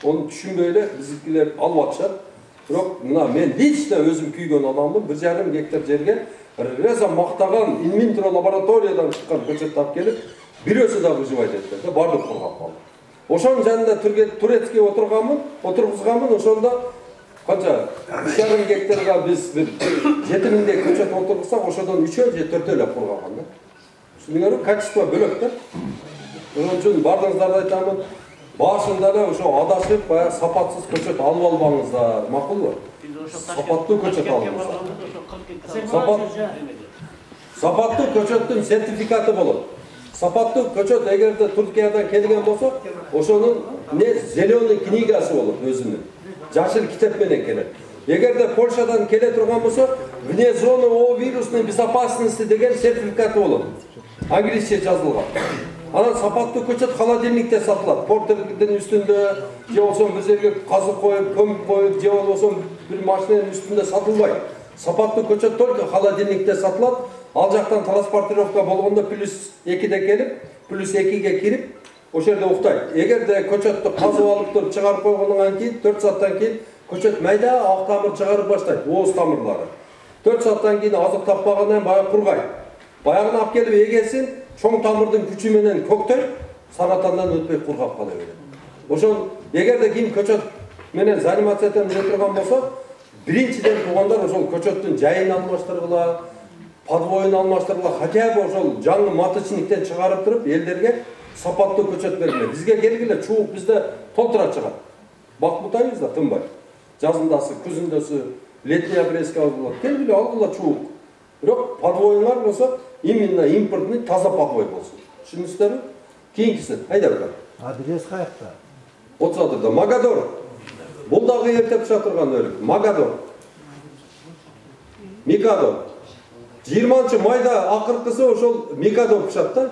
Onu düşünbөй эле биздикилер алып атышат. Бирок мына мен лично өзүм күйгөн адаммын. 1,5 гектар жерге Реза мактаган инвитро лабораториядан чыккан көчөттү алып келип, бирөөсү да выживать этпеді да, бардык кургап калды. Ошонун жанында турецкий отургузганмын, ошондо канча 3,5 гектарга биз бир 7000дей көчөт отургузсак, ошодон 3 же 4 эле кургаган да. Түшүнүңөрбү? Качество бөлөк да. Ошон үчүн бардыгыңыздарды айтамын. Башында эле ошо адашып, баягы сапатсыз көчөт алып албаңыздар, макулбу? Сапаттуу көчөт алыңыздар. Сапаттуу көчөттүн сертификаты болот. Сапаттуу көчөт эгерде Туркиядан келген болсо, ошонун зеленый книгасы болот өзүнүн. Жашыл китеп менен келет. Эгерде Польшадан келе турган болсо, вне зоны вирусной безопасности деген сертификаты болот. Англисче жазылган. Анан сапаттуу көчөт холодильникте сатылат. Портердин үстүндө, же болсо бир жерге казык коюп, көмүп коюп, же болсо бир машинанын үстүндө сатылбайт. Сапаттуу көчөт только холодильникте сатылат. Ал жактан транспортировка болгондо +2де келип, +2ге кирип, ошол жерде уктайт. Эгерде көчөттү казып алып туруп чыгарып койгондон кийин 4 сааттан кийин көчөт майда ак тамыр чыгарып баштайт, ооз тамырлары. 4 сааттан кийин азык таппагандан баягы кургайт. Баягыны алып келип эгесин чоң тамырдын күчү менен көктөйт, саратандан өтпөй кургап кала берет. Ошон эгерде ким көчөт менен занимация этем деп турган болсо, биринчиден туугандар ошол көчөттүн жайын алмаштыргыла, подвоюн алмаштыргыла, хотя бы ошол жаңы маточниктен чыгарып туруп элдерге сапаттуу көчөт бергиле. Бизге келгиле, чуук бизде толтура чыгат. Бакмутайбыз да тынбай. Жазындасы, күзүндөсү, летний обрезка болот. Келгиле алгыла чуук. Бирок подвоюңар болсо, именно импортный таза подвой болсун. Түшүндүңүздөрбү? Кийинкиси, айда бер. Адрес каякта? Отсадырда Магадор. Бул дагы эрте пыша турган өрүк. Магадор. Микадо. 20 майда акыркысы ошол Микадо пышат да.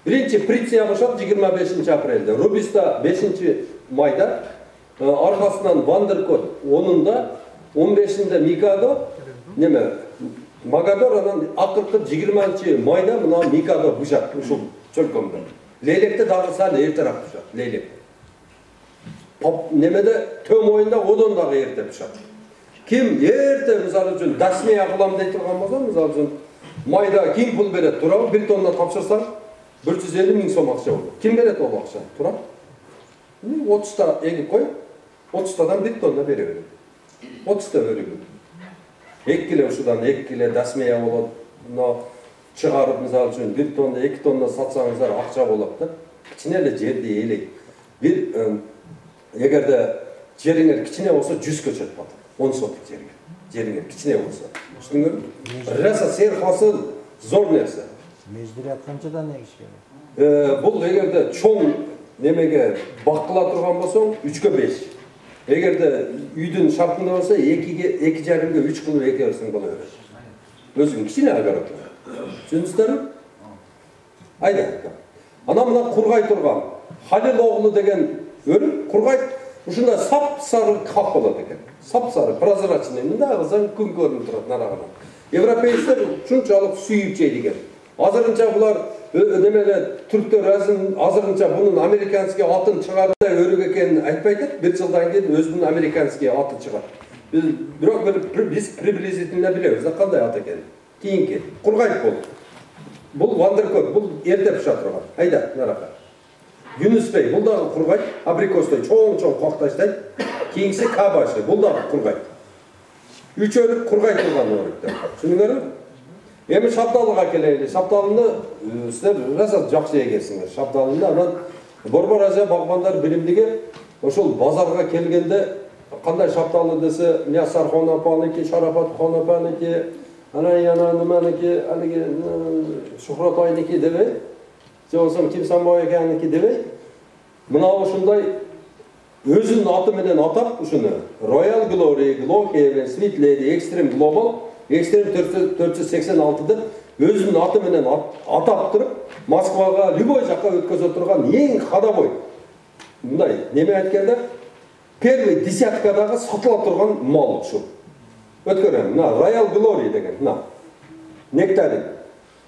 Биринчи Приция пышат 25 апрелде. Рубиста 5 майда. Аркасынан Вандеркот 10-да, 15-inde Микадо. Неме? Магадор анан акыркы 20 майда мына Микадо пышат ушул чөлкөмдө. Лейлекте дагы сал эртерээк пышат. Лейлек. Немеде төм оюнда одон дагы эрте пышат. Ким эрте мисалы үчүн дасмея кылам дей турган болсо, мисалы үчүн майда ким пул берет? Туурабы? 1 тонна тапшырсаң 150 000 сом акча болот. Ким берет ол акчаны? Туурабы? 30та эгип коюп, 30тадан 1 тонна бере берет. 30та өрүгү. 2 кило ушудан 2 кило дасмея болот. Мына чыгарып мисалы үчүн 1 тонна, 2 тонна сатсаңыздар акча болот да. Кичине эле жерди ээлейт. Бир эгерде жериңер кичине болсо 100 көчөт батат. 10 соток жерге. Жериңер кичине болсо. Түшүндүңөрбү? Раса серхасы зор нерсе. Межбурият канчадан эгиш керек? Бул эгерде чоң немеге бакыла турган болсоң 3-кө 5. Эгерде үйдүн шартында болсо 2,5-ге 3 кылып экерсең боло берет. Өзүң кичине огород. Түшүндүңүздөрбү? Айда. Анан мына кургай турган Халил оглу деген өрүк кургайт. Ушунда сап-сары кап болот экен. Сап-сары, прозрачный. Мында кылсаң күн көрүнүп турат нарагынан. Европейцтер ушунчалык сүйүп жейт экен. Азырынча булар немеле түрктөр азырынча бунун американский атын чыгарып өрүк экенин айтпайт. 1 жылдан кийин өзүнүн американский аты чыгат. Бирок биз приблизительно билебиз да кандай ат экенин. Кийинки кургайт болот. Бул Вандеркот, бул эрте пыша турган. Айда, нарака. Юнуспей, бул дагы кургайт, абрикостой чоң-чоң кокташтайт. Кийинкиси кабашы, бул дагы кургайт. 3 өрүк кургайт турган өрүктөр. Түшүндүңөрбү? Эми шабдалыга келели. Шабдалыны силер раса жакшы эгерсиңер. Шабдалыны анан борбор ажа багбандар билимдиги ошол базарга келгенде кандай шабдалы десе, Миясар Хонапаники, Шарапат Хонапаники, анан яна неменики, алиги Шухратайники дебей, же болсо Кимсанбай экеники дебей, мына ушундай өзүнүн аты менен атап ушуну Royal Glory, Glow Haven, Sweet Lady, Extreme Global, Extreme 486 деп өзүнүн аты менен атап туруп Москваға, любой жаққа өткөзө турган ең ходовой. Мындай, неме айтканда, первый десяткадағы сатыла турган мал ушу. Өткөрөм, мына Royal Glory деген, мына нектарин.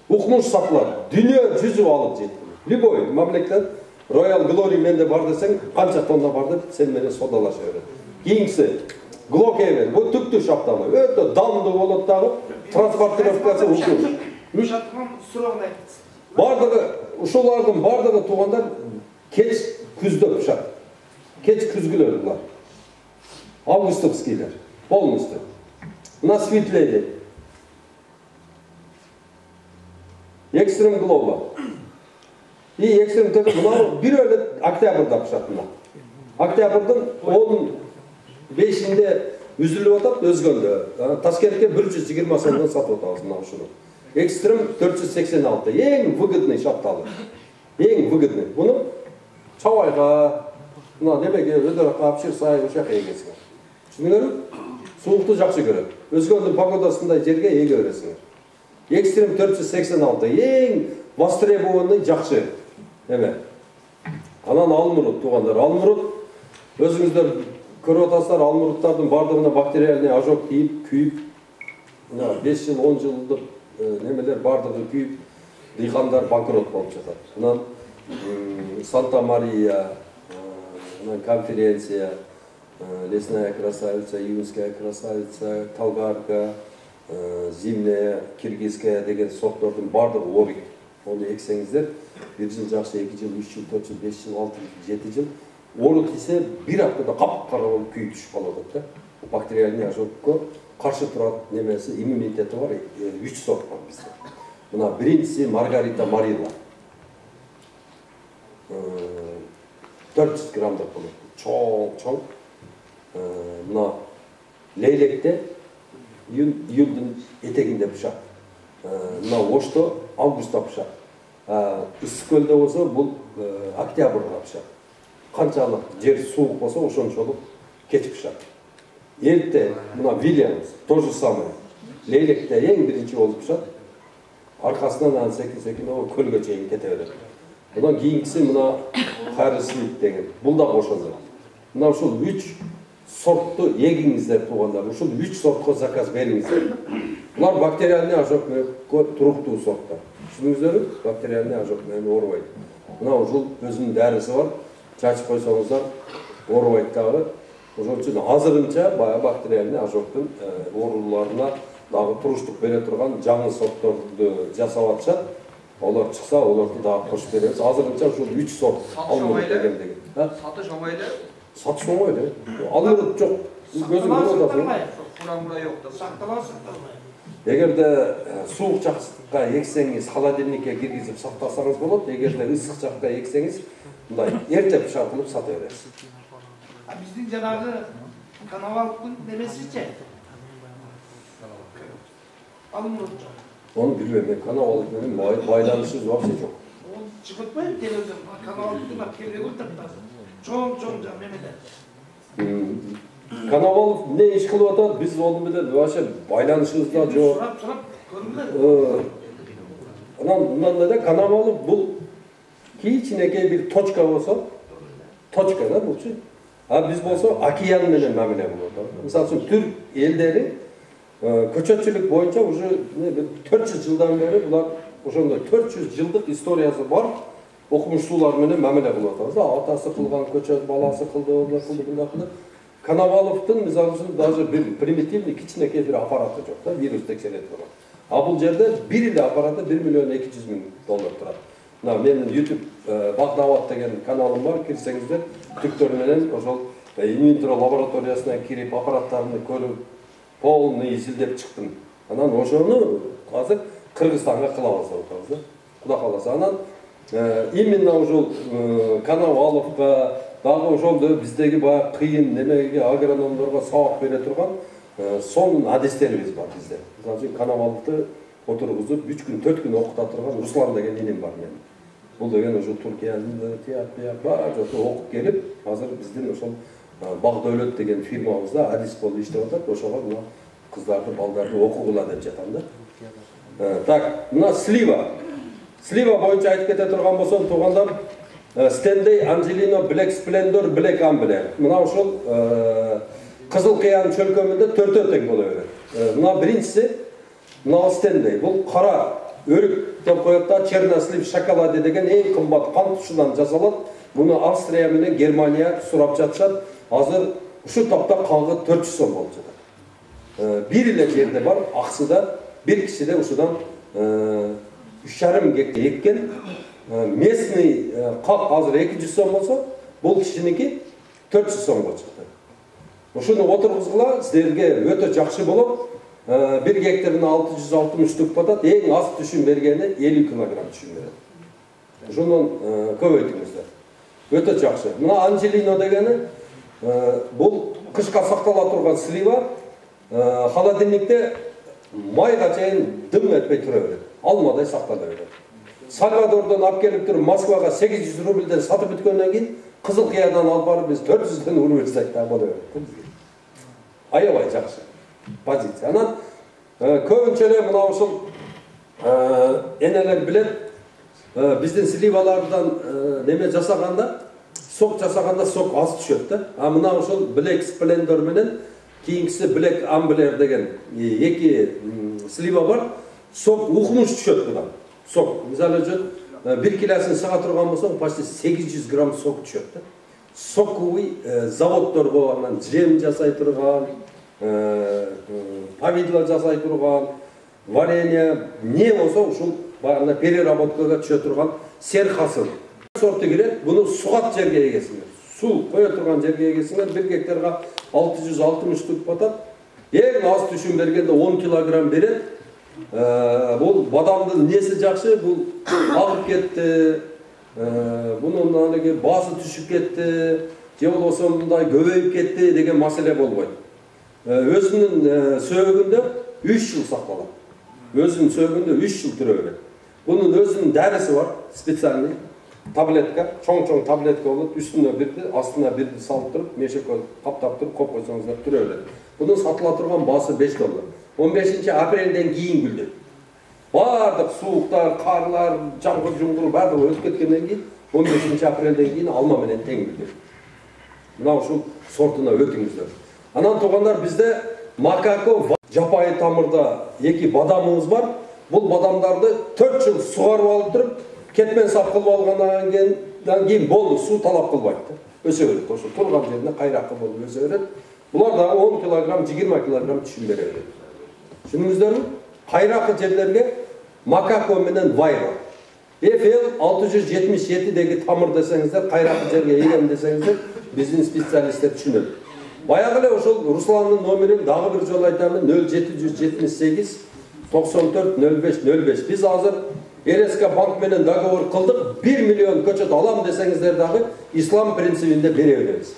Укмуш сатылат, дүнө жүзү алып жетти. Любой мамлекет Royal Glory менде бар десең, канча тонна бар деп сен менен содалаша берет. Кийинкиси Глокевер, бу түктү шапталы, өтө дамды болот дагы, транспортировкасы укмуш. Сурогун айтыңыз. Бардығы, ушулардын бардығы туғандар кеч күздө пышат. Кеч күзгүлөр булар. Августовскийлер, полностью. Мына светлейди. Экстрем Глоба. И экстрем ТВ, мына бир өлі октябрда пышат мына. Октябрдын 15-inde үзүлүп атат, өзгөндө. Ташкентке 120 сомдон сатып атабыз мына ушуну. Экстрем 486, ең выгодный шапталы. Ең выгодный. Bunu Çavayga, немеге өдөрөккө апшыр сай ушака эгесиңер. Түшүнүңөрбү? Суукту жакшы көрөт. Өзгөндүн погодасындай жерге эге бересиңер. Экстрем 486 ең востребованный жакшы. Эме. Анан алмурут туугандар, алмурут өзүңүздөр көрүп атасыздар, алмуруттардын бардыгына бактериальный ожог тийип, күйүп, 5 жыл, 10 жылдык немелер бардыгы күйүп, дыйкандар банкрот болуп жатат. Анан Санта-Мария, конференция, Лесная красавица, Июнская красавица, Талгарка, Зимняя, Киргизская деген сорттордун бардыгы обик. Onu eksеңиздер, 1 жыл жакшы, 2 жыл, 3 жыл, 4 жыл, 5 жыл, 6 жыл, 7 жыл. Ору тийсе, bir аптада кап-кара болуп күйүп түшүп калат да. Бактериальный ожогко каршы турат немеси, иммунитети бар, 3 сорт бар бизде. Мына биринчиси Маргарита Марилла. 400 грамдык болот. Чоң. Мына лейлекте июлдун этегинде пышат. Мына Ошто августта пышат. Ысык көлдө болсо бул октябрда пышат. Канчалык жер суук болсо ошончолук кеч пышат. Эрте мына Вильямс тоже самое. Лейлекте эң биринчи болуп пышат. Аркасынан анан секин көлгө чейин кете берет. Анан кийинкиси мына Харрислип деген. Бул да ошондой. Мына ушул 3 сортту егиңиздер туугандар. Ушул 3 сортко заказ бериңиздер. Булар бактериальный ожог менен туруктуу сорттор. Түшүнүңүздөрбү? Бактериальный ожог менен оорубайт. Мына ушул өзүнүн дарысы бар. Чачып койсоңуздар оорубайт дагы. Ошон үчүн азырынча баягы бактериальный ожогдун ооруларына дагы туруштук бере турган жаңы сортторду жасап атышат. Олар чыкса, оларды дагы кошуп беребиз. Азырынча ушул 3 сорт алмурут деген. Сатыш оңайлы? Сатыш оңайлы. Алмурут жок. Көзүң көрүп атасың. Курамура жок да. Сакталмай. Эгерде суук жакка эксеңиз, холодильникке киргизип сактасаңыз болот. Эгерде ысык жакка эксеңиз, мындай эрте пышартылып сата бересиз. Биздин жанагы канавалдын немесиче. Алмурут. Onu bilmem, ben kanavalık benim байланышыбыз вообще жок. Ол чыгып атпайбы телевизор, канавалдын келип отурат. Чоң жам немелер. Kanavalık ne iş kılıp atat, biz onu bilen вообще байланышыбыз да жок. Сурап көрүнбөйбү. Анан да канavalık бул кичинекей bir точка болсо, точка да бул чы. А биз болсо океан менен мамиле болот. Мисалы үчүн Түрк элдери көчөтчүлүк боюнча уже 400 жылдан бери булар ошондой 400 жылдык историясы бар окумуштуулар менен мамиле кылып атабыз. Атасы кылган көчөт, баласы кылды, мындай кылды. Коноваловдун мисалы үчүн даже бир примитивный кичинекей бир аппараты жок да, вирус текшерет турат. А бул жерде бир эле аппараты 1 миллион 200 миң доллар турат. Мына менин YouTube Багдават деген каналым бар, кирсеңиздер, түктөр менен ошол инвитро лабораториясына кирип аппараттарын көрүп полный изилдеп чыктым. Анан ошону азыр Кыргызстанга кылабыз деп атабыз да. Кудай кааласа. Анан именно ошол Коноваловго дагы ошолдо биздеги баягы кыйын немеге агрономдорго сабак бере турган сонун адистерибиз бар бизде. Мисалы үчүн Коноваловду отургузуп 3 күн 4 күн окута турган Руслан деген инем бар менин. Бул деген ошол Түркиянын бар жото окуп келип, азыр биздин ошол Багдөлөт деген фирмабызда адис болуп иштеп атат. Ошого мына кыздарды, балдарды окугула деп жатам да. Так, мына слива. Слива боюнча айтып кете турган болсом, туугандар, Стендей, Анжелино, Black Splendor, Black Amber. Мына ушул кызыл кыян чөлкөмүндө 4 тең боло берет. Мына биринчиси, мына Стендей. Бул кара өрүк деп коет да, чернослив шоколаде деген эң кымбат кант тушунан жасалат. Буну Австрия менен Германия сурап жатышат. Азыр ушу тапта калгы 400 сом болуп жатат. Бир эле жерде бар, Аксыда бир кишиде ушудан 3,5 гектар эккен. Местный как азыр 200 сом болсо, бул кишиники 400 сом болуп чыкты. Ушуну отургузгула силерге өтө жакшы болуп, 1 гектарына 660 тук батат, эң аз түшүм бергени 50 килограмм түшүм берет. Ошондон көбөйтүңүздөр. Өтө жакшы. Мына Анжелино дегени бул кышка сактала турган слива, холодильникте майга чейин дым этпей тура берет. Алмадай сактала берет. Сальвадордон алып келип туруп Москвага 800 рубльден сатып бүткөндөн кийин кызыл кыядан алып барып биз 400дөн уруп берсек да боло берет. Аябай жакшы позиция. Анан көбүнчө эле мына ушул энелер билет, биздин сливалардан неме жасаганда, сок жасаганда сок аз түшөт да. А мына ушул Black Splendor менен кийинкиси Black Amber деген эки слива бар. Сок укмуш түшөт будан. Сок, мисалы үчүн 1 килосын сага турган болсоң, почти 800 грамм сок түшөт да. Соковый заводдорго анан жем жасай турган, повидло жасай турган, варенье, не болсо ушул багында переработкага түшө турган серхасын сорты кирет. Буну сугат жерге эгесиңер. Су кое турган жерге эгесиңер, 1 гектарга 660 тук батат. Эң аз түшүм бергенде 10 килограмм берет. Бул бадамдын неси жакшы, бул агып кетти, бунун анеги баасы түшүп кетти, же болбосо мындай көбөйүп кетти деген маселе болбойт. Өзүнүн сөөгүндө 3 жыл сакталат. Өзүнүн сөөгүндө 3 жыл турө берет. Бунун өзүнүн дарысы бар, специальный таблетка, чоң-чоң таблетка болот, үстүнө бирди, астына бирди салып туруп, мешекке каптап туруп, коюп койсоңуздар турө берет. Бунун сатыла турган баасы $5. 15 апрелден кийин гүлдөт. Бардык сууктар, карлар, жамгыр жумгур бардыгы өтүп кеткенден кийин 15 апрелден кийин алма менен тең гүлдөт. Мына ушул сортуна өтүңүздөр. Анан туугандар, бизде макако жапайы тамырда эки бадамыбыз бар. Бул бадамдарды 4 жыл сугарып алып туруп, кетмен сап кылып алгандан кийин болду, суу талап кылбайт да. Өсө берет. Ошо турган жерине кайракы болуп өсө берет. Булар дагы 10 килограмм, 20 килограмм түшүм бере берет. Түшүнүңүздөрбү? Кайракы жерлерге макако менен вайра. FL 677деги тамыр десеңиздер, кайракы жерге эгем десеңиздер, биздин специалисттер түшүнөт. Баягы эле ошол Русландын номерин дагы бир жолу айтамын, 0778 94 05 05. Биз азыр РСК банк менен договор кылдык, 1 миллион көчөт алам десеңиздер дагы ислам принцибинде бере беребиз.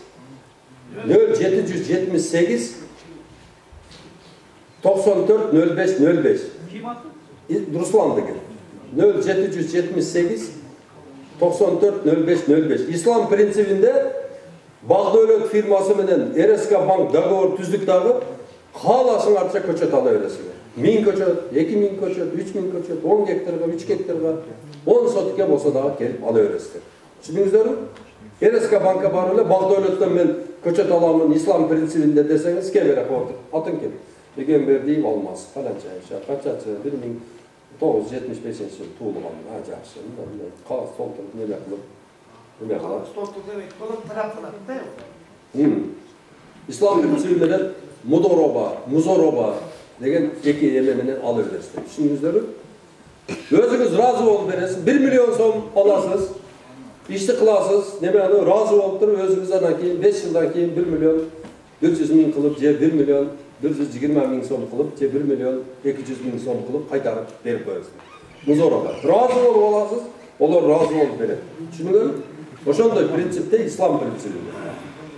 0778 94 05 05. Руслан деген. 0778 94 05 05. Ислам принцибинде Багдөлөт фирмасы менен РСК банк договор түздүк дагы, каалашыңарча көчөт ала бересиңер. 1000 көчөт, 2000 көчөт, 3000 көчөт, 10 гектарга, 3 гектарга, 10 сотикке болсо дагы келип ала бересиңер. Түшүндүңүздөрбү? РСК банкка барып эле Багдөлөттөн мен көчөт аламын ислам принцибинде десеңиз, келе отур. Атын кел. Эгем бердим алмаз. Каланча, канчасы 1975-жылы туулган. Жакшы. Мындай кагаз толтуруп неме кылып. Ислам принциби менен музороба деген эки эме менен ала бересиз. Түшүндүңүздөрбү? Өзүңүз разы болуп бересиз. 1 миллион сом аласыз. Ишти кыласыз. Неме разы болуп туруп өзүңүз анан кийин 5 жылдан кийин 1 миллион 100 миң кылып же 1 миллион 120 миң сом кылып же 1 миллион 200 миң сом кылып кайтарып берип коесуз. Музороба. Разы болуп аласыз. Олар разы болуп берет. Түшүндүңүзбү? Ошондой принципте ислам принциби.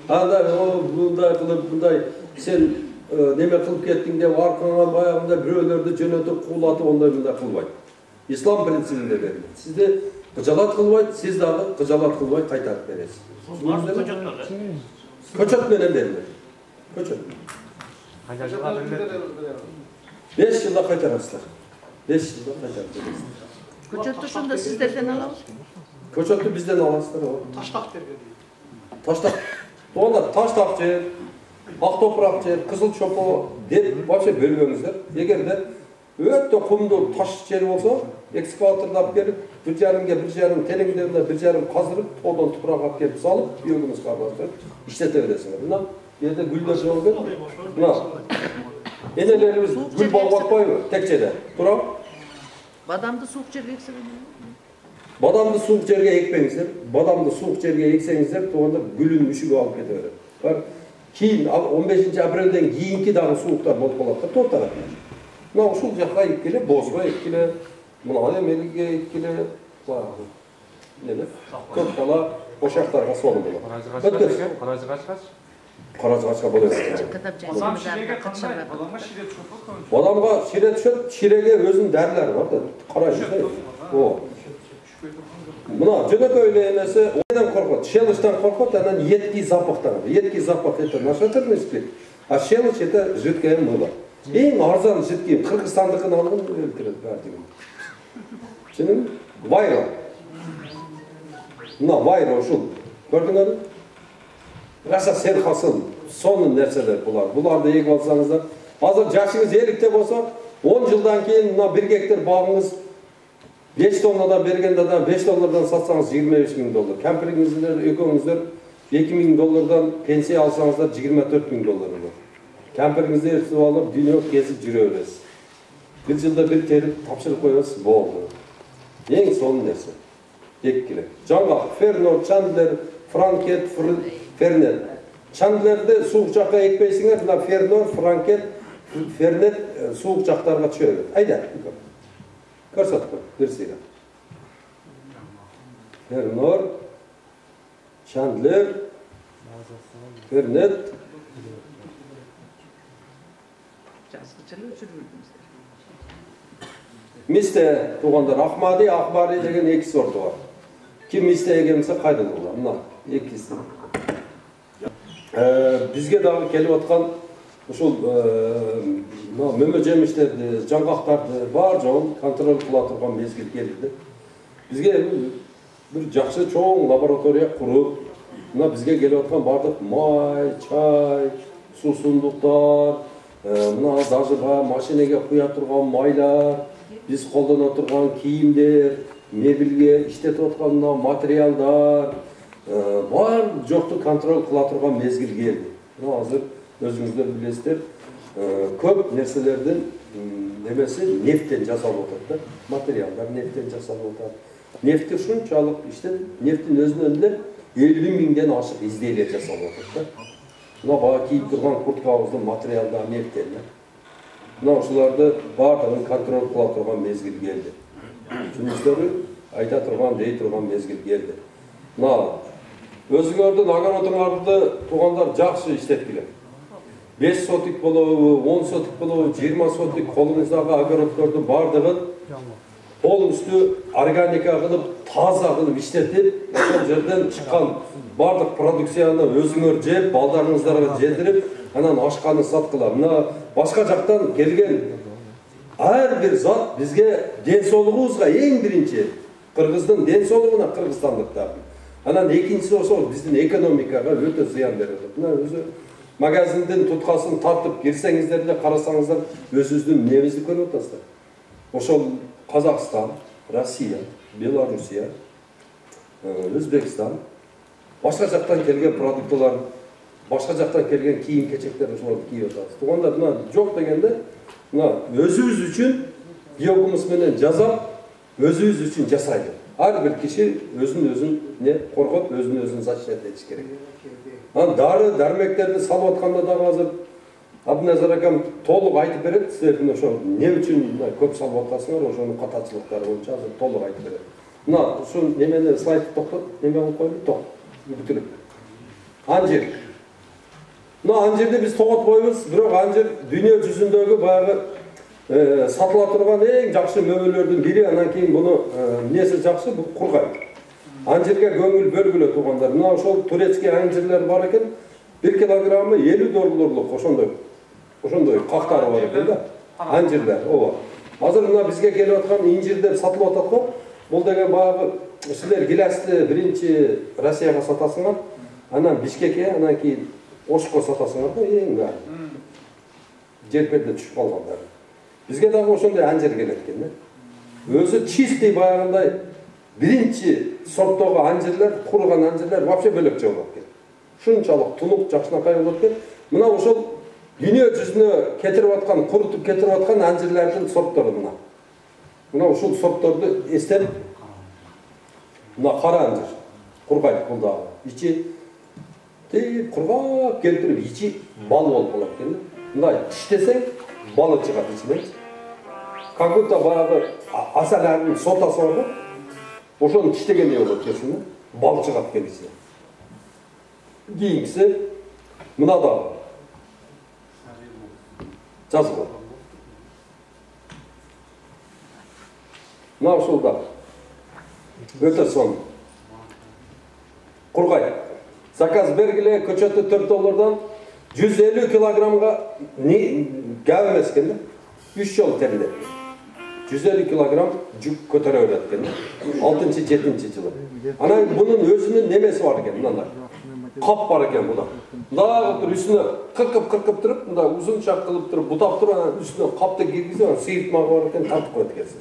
Анда мындай кылып, мындай сен неме кылып кеттиң деп аркаңан баягында бирөөлөрдү жөнөтүп куулатып ондай мындай кылбайт. Ислам принцибинде берилет. Сизди кыжалат кылбайт, сиз дагы кыжалат кылбай кайтарып бересиз. Көчөт менен берилет. Көчөт. 5 жылда кайтарасыздар. 5 жылда кайтарып бересиз. Көчөттү ошондо сиздерден алабыз. Көчөттү бизден аласыздар. Таштак жерге дейт. Таштак. Онда таштак жер, ак топурак жер, кызыл чопо деп вообще бөлбөңүздөр. Эгерде өтө кумдуу таш жер болсо, экскаваторду алып келип, 1,5 тереңдегенде 1,5 казырып, тоодон тупурак алып келип салып, үйөгүңүзгө аралаштырып иштете бересиңер. Мына жерде гүлдөр чыгып кетет. Мына энелерибиз гүл багып атпайбы? Текчеде. Тура. Бадамды суук жерге эксең. Бадамды суук жерге экпеңиздер. Бадамды суук жерге эксеңиздер, туганда гүлүн мүшүгү алып кете берет. Бар кийин 15-апрелден кийинки дагы сууктар болуп калат да, токтогат. Мына ушул жакка эккеле, бозго эккеле, мына эмелге эккеле, баягы. Неде? Көп кала ошактарга солу болот. Каражыгачка болот. Бадам ширеге кандай? Бадамга шире түшөт. Бадамга шире түшөт, ширеге өзүнүн дарылары бар да. Карайсыздар. О. Мына жөнөкөй эле эмеси ойдан коркот, шелыштан коркот, анан едкий запахтан. Едкий запах это наша терминский. А шелыш это жидкое мыло. Эң арзан жидкий Кыргызстандыкын алган өлтүрөт бардыгы. Чынын вайро. Мына вайро ушул. Көрдүңөрбү? Раша сен хасыл, сонун нерселер булар. Буларды эгип алсаңыздар, азыр жашыңыз 50те болсо, 10 жылдан кийин мына 1 гектар багыңыз 5 тоннадан бергенде да 5 доллардан сатсаңыз 25 000 доллар. Кемпириңиздер, экөөңүздөр 2 000 доллардан пенсия алсаңыздар 24 000 доллар болот. Кемпириңизди ертип алып, дүйнө кезип жүрө бересиз. Bir жылда bir terip тапшырып коесуз, болду. Эң сонун нерсе. Эккиле. Жаңгак, Фернор, Чандлер, Франкет, Фернет. Чандлерди суук жакка экпейсиңер, мына Фернор, Франкет, Фернет суук жактарга түшө берет. Айда. Көрсөтүп кой, бир сыйра. Фернор, Чандлер, Фернет. Мисте тугандар Ахмади, Ахбари деген 2 сорту бар. Ким мисте эгемсе кайдыл булар. Мына экиси. Бизге дагы келип аткан ушул мөмө жемиштерди, жаңгактарды бар жоон контроль кыла турган мезгил келди. Бизге бир жакшы чоң лаборатория куруп, мына бизге келип аткан бардык май, чай, суусундуктар, мына дажыга машинеге куя турган майлар, биз колдоно турган кийимдер, мебелге иштетип аткан материалдар, бар жокту контроль кыла турган мезгил келди. Мына азыр өзүңүздөр билесиздер, көп нерселердин немеси нефттен жасалып атат да, материалдар нефттен жасалып атат. Нефти ушунчалык иштеп, нефтин өзүнөн эле 50 000ден ашык изделие жасалып атат да. Мына бага кийип турган курткабыздын материалдары нефттен. Мына ушуларды бардыгын контроль кыла турган мезгил келди. Түнүштөрү айта турган, дей турган мезгил келди. Мына өзүңөрдүн огородуңарды тугандар жакшы иштеткиле. 5 сотик болобу, 10 сотик болобу, 20 сотик колуңуздагы огороддордун бардыгын полностью органика кылып, таза кылып иштетип, ошол жерден чыккан бардык продукцияны өзүңөр жеп, балдарыңыздарга жедирип, анан ашканы саткыла. Мына башка жактан келген ар бир зат бизге ден соолугубузга эң биринчи кыргыздын ден соолугуна кыргызстандыктардын. Анан экинчиси ошол биздин экономикага өтө зыян берет. Мына өзү магазиндин туткасын тартып кирсеңиздер эле карасаңыздар өзүбүздүн эмебизди көрүп атасыздар. Ошол Казакстан, Россия, Белоруссия, Өзбекстан, башка жактан келген продукталар, башка жактан келген кийим-кечектер ошолорду кийип атабыз. Туганда мына жок дегенде, мына өзүбүз үчүн биогумус менен жасап, өзүбүз үчүн жасайлы. Ар бир киши өзүн не коргоп, өзүн защищать этиш керек. Анан дары, дармектерди салып атканда дагы азыр Абдыназар акам толук айтып берет, силердин ошо не үчүн көп салып атасыңар, ошонун катачылыктары боюнча азыр толук айтып берет. Мына ушул немени слайдты токтот, неме кылып коелу, ток. Бүтүрүп. Анжир. Мына анжирди биз тоготпойбуз, бирок анжир дүйнө жүзүндөгү баягы сатыла турган эң жакшы мөбөлөрдүн бири, анан кийин буну эмнеси жакшы, бул кургай. Анжирге көңүл бөлгүлө тугандар. Мына ошол турецкий анжирлер бар экен, 1 килограммы $50 ошондой кактары бар экен да. Анжирлер, ооба. Азыр мына бизге келип аткан инжир деп сатылып атат го. Бул деген баягы силер гилясты биринчи Россияга сатасыңар, анан Бишкекке, анан кийин Ошко сатасыңар го, эң баары. Жерперде түшүп калгандар. Бизге дагы ошондой анжир келет экен да. Өзү чистый баягындай биринчи сорттогу анжирлер, курган анжирлер вообще бөлөкчө болот экен. Шунчалык тунук, жакшынакай болот экен. Мына ошол дүйнө жүзүнө кетирип аткан, курутуп кетирип аткан анжирлердин сорттору мына. Мына ушул сортторду эстеп, мына кара анжир, кургайт бул дагы. Ичи кургап келтирип, ичи бал болуп калат экен. Мындай тиштесең, балы чыгат ичинен. Как будто баягы асалардын сотасы бар го. Ошону тиштегендей болот экен, бал чыгат экен ичинен. Кийинкиси мына дагы. Жазылып. Мына ушул да. Өтө сонун. Кургай. Заказ бергиле, көчөтү $4 150 килограммга гап эмес экен да. 3 жол терилет. 150 килограмм жүк көтөрө берет экен. 6-7 жылы. Анан бунун өзүнүн немеси бар экен, мындай. Кап бар экен буда. Дагы тур үстүнө кыркып туруп, мындай узунча кылып туруп, бутап туруп, анан үстүнө капты киргизип, анан сыйыртмагы бар экен, тартып коет экенсиң.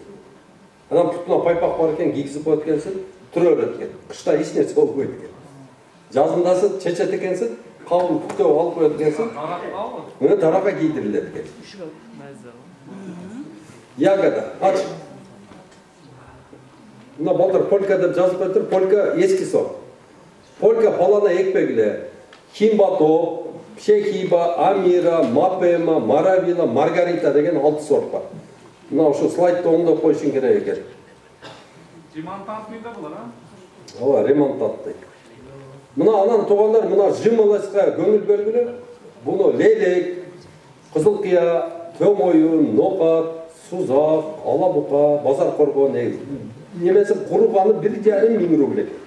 Анан путуна пайпак бар экен, кийгизип коет экенсиң, тура берет экен. Кышта эч нерсе болбойт экен. Жазындасы чечет экенсиң, кабыл путтап алып коет экенсиң. Мына тарака кийдирилет экен. Ягода, ач. Мына балдар полька деп жазып коюптур, полька эски сорт. Полька палана экпегиле, Химбато, Пшехиба, Амира, Мапема, Маравила, Маргарита деген 6 сорт бар. Мына ошо слайдты оңдоп коюшуң керек экен. Ремонтант мыйда булар, а? Ооба, ремонтант дейт. Мына анан туугандар, мына жымылыска көңүл бергиле. Буну лелек, кызыл кыя, төмоюн, нокат, сузак, алабука, базар коргон немеси курганы 1,5 миң рубль экен.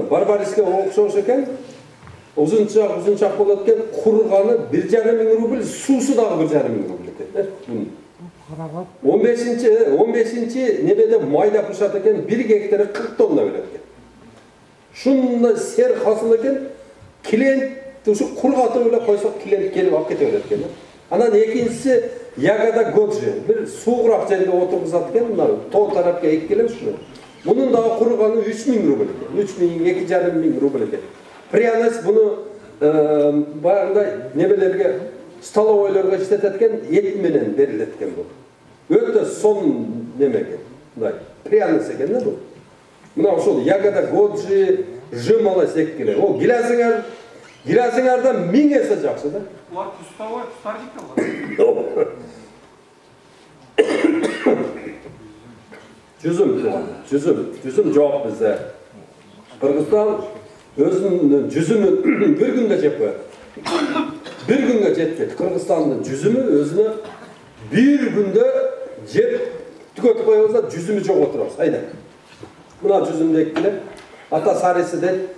Барбариске окшош экен. Узунчак болот экен, курганы 1,5 миң рубль, суусу дагы 1,5 миң рубль экен. 15-чи немеде майда пышат экен, 1 гектары 40 тонна берет экен. Шундай сер хасыл экен, клиент ушу кургатып эле койсок клиент келип алып кете берет экен. Анан экинчиси ягода годжи, бир суугураак жерде отургузат экен, мына тоо тарапка эккеле ушуну. Bunun daha kuruganı 3.000 rubl eкен. 3.000, 2.500 rubl eкен. Пряность bunu bağında nebelerge, stalovoylarga işletetken 7 menen beriletken bu. Öte son nemegen. Пряность eкен ne bu? Buna ошол ягода годжи, жымала секкеле. O gilasingardan 1000 есе жакшы да. Ular kustavay, kustar gitti var. Жүзім жоқ бізде. Қырғызстан өзінің жүзімі бір күнде жеп қояды. Bir günge жетпейді. Қырғызстанның жүзімі өзіне bir күнде жеп түкетіп қойғызда жүзімі жоқ отырамыз. Айда. Мына жүзімді екілеп, ата сарысы дейді.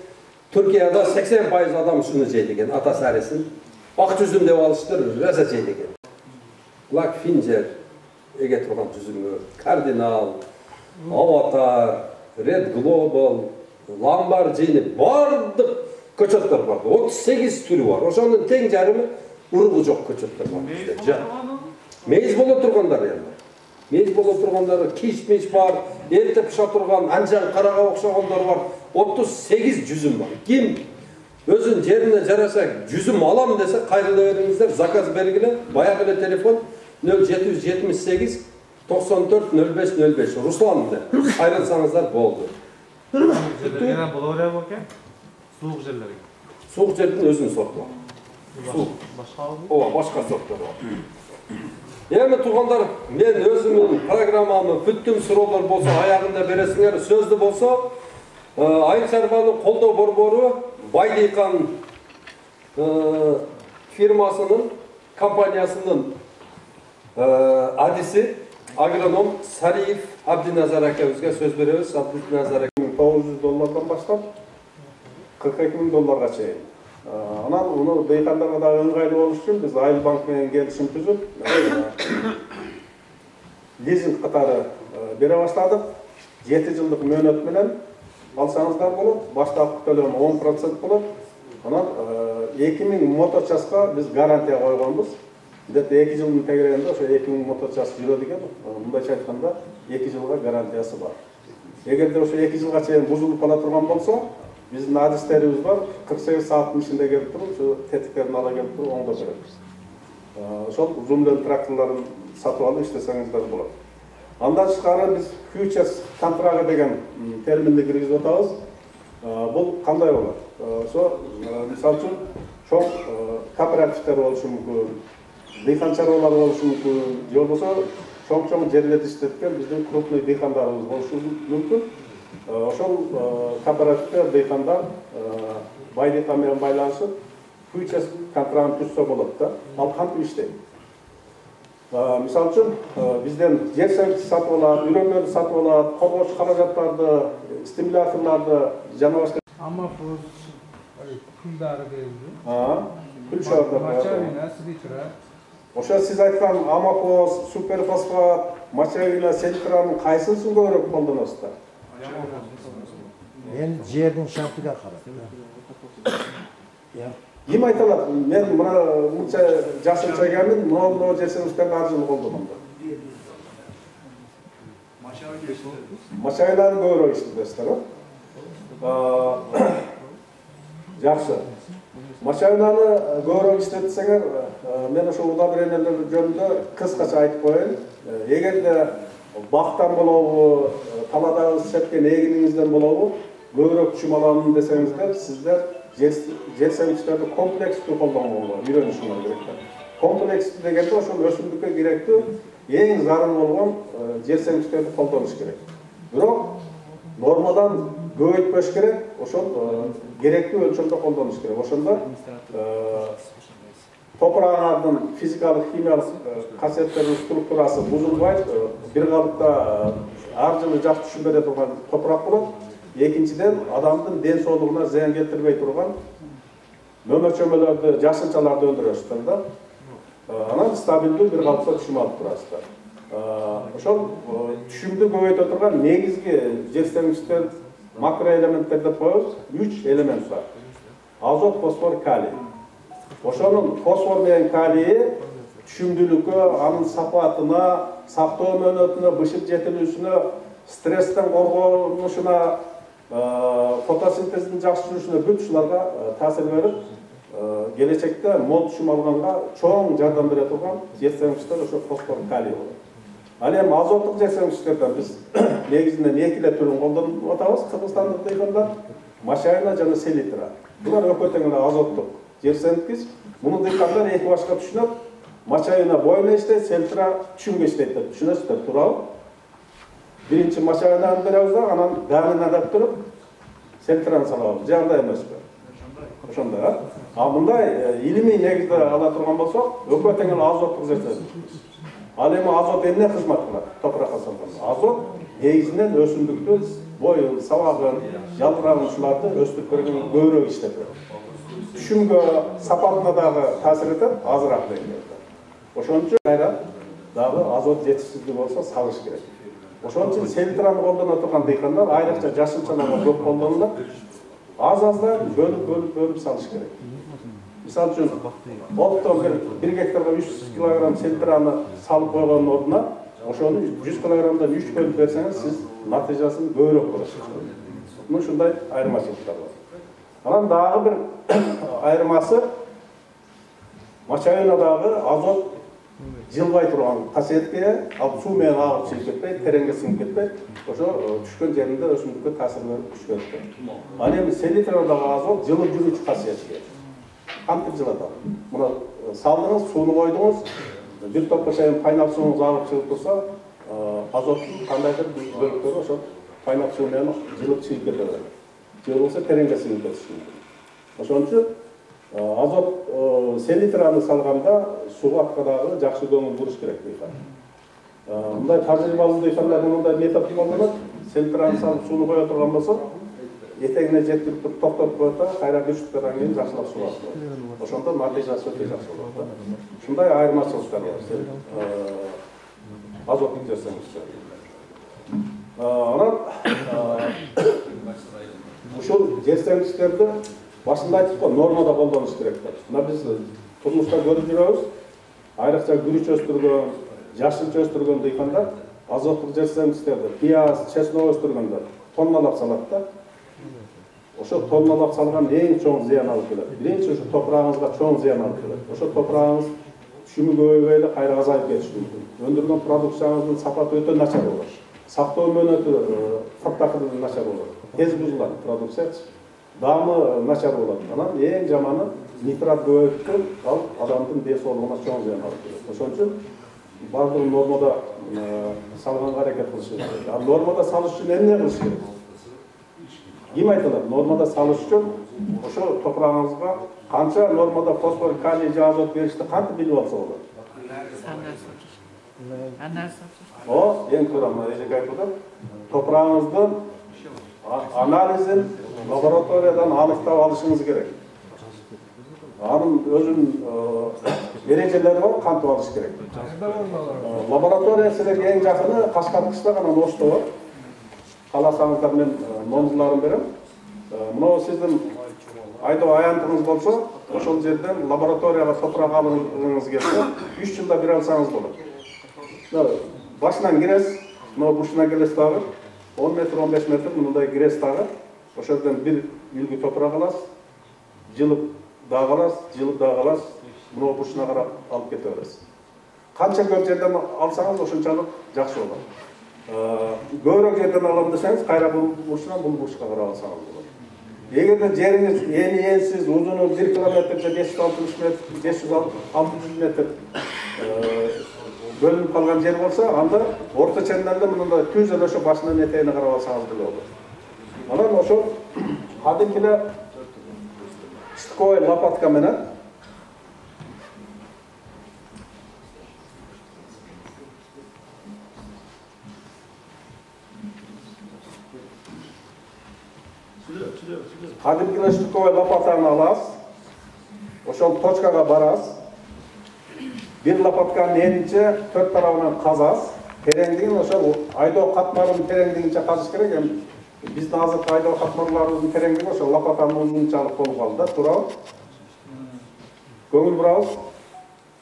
Түркияда 80% адам шыны жейді екен, ата сарысын. Ақ жүзім деп алыштыр, рәсә жейді екен. Лак финжер, еге тұрған жүзімі, кардинал, Аватар, Red Global, Lamborghini, бардық көчөттөр бар. 38 түрі бар. Ошоның тең жарымы урug'u жоқ көчөттөр бар. Мейіз боло тургандар енді. Мейіз боло тургандар, кишмиш бар, ерте пыша турган, анжан карага окшогондор бар. 38 жүзім бар. Ким өзүн жерине жараса жүзім алам десе, кайрыла бериңиздер, заказ бергиле, баягы эле телефон 0778 94 05 05. Руслан деп айрылсаңыздар болды. Жерлерге бола бере бакен? Суық жерлерге. Суық жердің өзінің сорты бар. Суық. Ова, башқа сорттар бар. Эми тургандар, мен өзүмдүн программамы бүттүм суроолор болсо аягында бересиңер, сөздү болсо Айыл чарбаны колдоо борбору Байдыйкан фирмасынын компаниясынын адиси агроном Сариев Абдиназар акебизге сөз беребиз. Абдиназар $900 баштап $42,000 чейин. Анан уну дыйкандарга дагы ыңгайлуу болуш үчүн биз Айыл банк менен келишим түзүп, лизинг катары бере баштадык. 7 жылдык мөөнөт менен алсаңыздар болот. Баштапкы төлөм 10% болот. Анан 2000 мотор часка биз гарантия койгонбуз. Где-то 2 жылдын тегерегинде ошо 2000 мотор час жүрөт экен. Мындайча айтканда 2 жылга гарантиясы бар. Эгерде ошо 2 жылга чейин бузулуп кала турган болсо, биздин адистерибиз бар. 48 сааттын ичинде келип туруп, ошо тетиктерин ала келип туруп оңдоп беребиз. Ошол узун мөөнөт тракторлорун сатып алып иштесеңиздер болот. Андан тышкары биз futures контракты деген терминди киргизип атабыз. Бул кандай болот? Ошо мисалы үчүн чоң кооперативдер болушу мүмкүн, дыйкан чаруалар болушу мүмкүн, же болбосо чоң жерлерде иштеткен биздин крупный дыйкандарыбыз болушу мүмкүн. Ошол кооперативдер, дыйкандар бай дыйкан менен байланышып, futures контрактын түзсө болот да. Ал кантип иштейт? Мисалы үчүн бизден жер сервис сатып алат, үйрөнмөлөрдү сатып алат, коргоочу каражаттарды, стимуляторларды жана башка Амафоз күлдары келди. Күл чыгардар. Мачавина, селитра. Ошо сиз айткан амафоз, суперфосфат, мачавина, селитранын кайсысын көбүрөөк колдоносуздар? Мен жердин шартыга карап. Ким айта алат? Мен мына мынча жашынча келдим, могу жер сервистерди ар жылы колдоном деп. Мачавинаны көбүрөөк иштетесиздер, Жакшы. Машинаны көбүрөөк иштетсеңер, мен ошо удобрениялар жөнүндө кыскача айтып коеюн. Эгерде бактан болобу, талада сепкен эгиниңизден болобу, көбүрөөк чүм аламын десеңиздер, сиздер жер сервистерди комплекстүү колдонууга үйрөнүшүңөр керек. Комплекстүү дегенде ошол өсүмдүккө керектүү эң зарыл болгон жер сервистерди колдонуш керек. Бирок нормадан көбөйтпөш керек, ошол керектүү өлчөмдө колдонуш керек. Ошондо топурагыңардын физикалык, химиялык касиеттеринин структурасы бузулбай, бир калыпта ар жылы жакшы түшүм бере турган топурак болот. Экинчиден, адамдын ден соолугуна зыян келтирбей турган мөмөчөмөлөрдү, жашынчаларды өндүрөсүздөр да. Анан стабилдүү бир калыпта түшүм алып турасыздар. Ошол түшүмдү көбөйтө турган негизги жер сервистер макроэлементтер деп коебуз. 3 элемент бар. Азот, фосфор, калий. Ошонун фосфор менен калийи түшүмдүүлүккө, анын сапатына, сактоо мөөнөтүнө, бышык жетилүүсүнө, стресстен коргонушуна, фотосинтездин жакшы жүрүшүнө бүт ушуларга таасир берип, келечекте мол түшүм алганга чоң жардам бере турган жер сервистер ошо фосфор, калий болот. Ал эми азоттук жер сервистерден биз негизинен 2 эле түрүн колдонуп атабыз. Кыргызстандык дыйкандар машина жана селитра. Булар өкө тең эле азоттук жер сервис. Муну дыйкандар эки башка түшүнөт. Машина боюна иштейт, селитра түшүмгө иштейт деп түшүнөсүздөр, туурабы? Биринчи машинаны беребиз да, анан гамина деп туруп селитраны салабыз. Жагдай эмеспи? Ошондой, а мындай илимий негизде ала турган болсок, өкө тең эле азоттук жер сервис. Ал эми азот эмне кызмат кылат? Топуракка салганда. Азот негизинен өсүмдүктү боюн, сабагын, жалбырагын ушуларды өстүрүп бергенге көбүрөөк иштетет. Түшүмгө, сапатына дагы таасир этет, азыраак деңгээлде. Ошон үчүн кайра дагы азот жетишсиздиги болсо салыш керек. Ошон үчүн селитраны колдоно турган дыйкандар айрыкча жашынчаларга көп колдонулат. Аз-аздан бөлүп салыш керек. Мисалы үчүн, оптон 1 гектарга 300 кг селитраны салып койгондун ордуна, ошону 100 кг-дан 3 бөлүп берсеңиз, сиз натыйжасын көбүрөөк көрөсүз. Мына ушундай айырмачылыктар бар. Анан дагы бир айырмасы, мачавинадагы азот жылбай турган касиетке, ал суу менен агып чыгып кетпейт, тереңге сиңип кетпейт. Ошо түшкөн жеринде өсүмдүккө таасир берип түшпөйт. Ал эми селитрадагы азот жылып жүрүүчү касиетке. Кантип жылат? Мына салдыңыз, сууну койдуңуз, бир топко чейин пайнап сууңуз агып чыгып турса, азоттун кандайдыр бөлүктөрү ошо пайнап суу менен жылып чыгып кете берет. Же болбосо тереңге сиңип кетиши мүмкүн. Ошон үчүн азот селитраны салганда сууга дагы жакшы көңүл буруш керек дыйкан. Мындай тажрыйбалуу дыйкандар мындай метод колдонот. Селитраны салып сууну кое турган болсо, этегине жеткирип туруп токтотуп коет да, кайра 3 сутkadan кийин жакшылап суу алат. Ошондо натыйжасы өтө жакшы болот да. Ушундай айырмачылыктар бар. азоттук жерсемичи. Анан ушул жерсемичтерди башында айтып го нормада колдонуш керек деп. Мына биз турмушта көрүп жүрөбүз. Айрыкча күрүч өстүргөн, жашылча өстүргөн дыйкандар азоттук жерсемичтерди, пияз, чеснок өстүргөндөр тонналап салат да. Ошо тонналап салган эң чоң зыян алып келет. Биринчи ушу топурагыңызга чоң зыян алып келет. Ошо топурагыңыз түшүмү көбөйбөй эле кайра азайып кетиши мүмкүн. Өндүргөн продукцияңыздын сапаты өтө начар болот. Сактоо мөөнөтү фактакырдан начар болот. Тез бузулат продукциячы. Даамы начар болот. Анан эң жаманы нитрат көбөйүп ал адамдын ден соолугуна чоң зыян алып келет. Ошон үчүн бардыгын нормада салганга аракет кылыш керек. Ал нормада салыш үчүн эмне кылыш керек? Ким айтылат? Нормада салыш үчүн ошо топурагыңызга канча нормада фосфор, калий же азот беришти кантип билип алса болот? О, эң туура эжеке айтып атат. Топурагыңыздын анализин лабораториядан аныктап алышыңыз керек. Анын өзүнүн эрежелери бар, кантип алыш керек. Лаборатория силерге эң жакыны Кашкаркышта гана Ошто бар. Кааласаңыздар мен номерларын берем. Мына сиздин айдоо аянтыңыз болсо, ошол жерден лабораторияга топурак алыңыз келсе, 3 жылда бере алсаңыз болот. Башынан киресиз, мына бушуна келесиз дагы 10 метр, 15 метр мындай киресиз дагы. Ошол жерден бир үлгү топурак аласыз, жылып дагы аласыз, жылып дагы аласыз, мына бушуна карап алып кете бересиз. Канча көп жерден алсаңыз ошончалык жакшы болот. Көбүрөөк жерден алам десеңиз, кайра бул бурчунан бул бурчка карап алсаңыз болот. Эгерде жериңиз энсиз, узуну 1 километр же 560 метр, 560 метр бөлүнүп калган жер болсо, анда орто ченнелде мындай түз эле ошо башынан этегине карап алсаңыз деле болот. Анан ошо кадимкиле штыковый лопатка менен кадимкиле штыковый лопатаны аласыз. Ошол точкага барасыз. Бир лопатканын энинче 4 тарабынан казасыз. Тереңдигин ошол айдоо катмарынын тереңдигинче казыш керек. Биздин азыркы айдоо катмарларыбыздын тереңдиги ошол лопатанын узунчалык болуп калды да, туурабы? Көңүл бурабыз.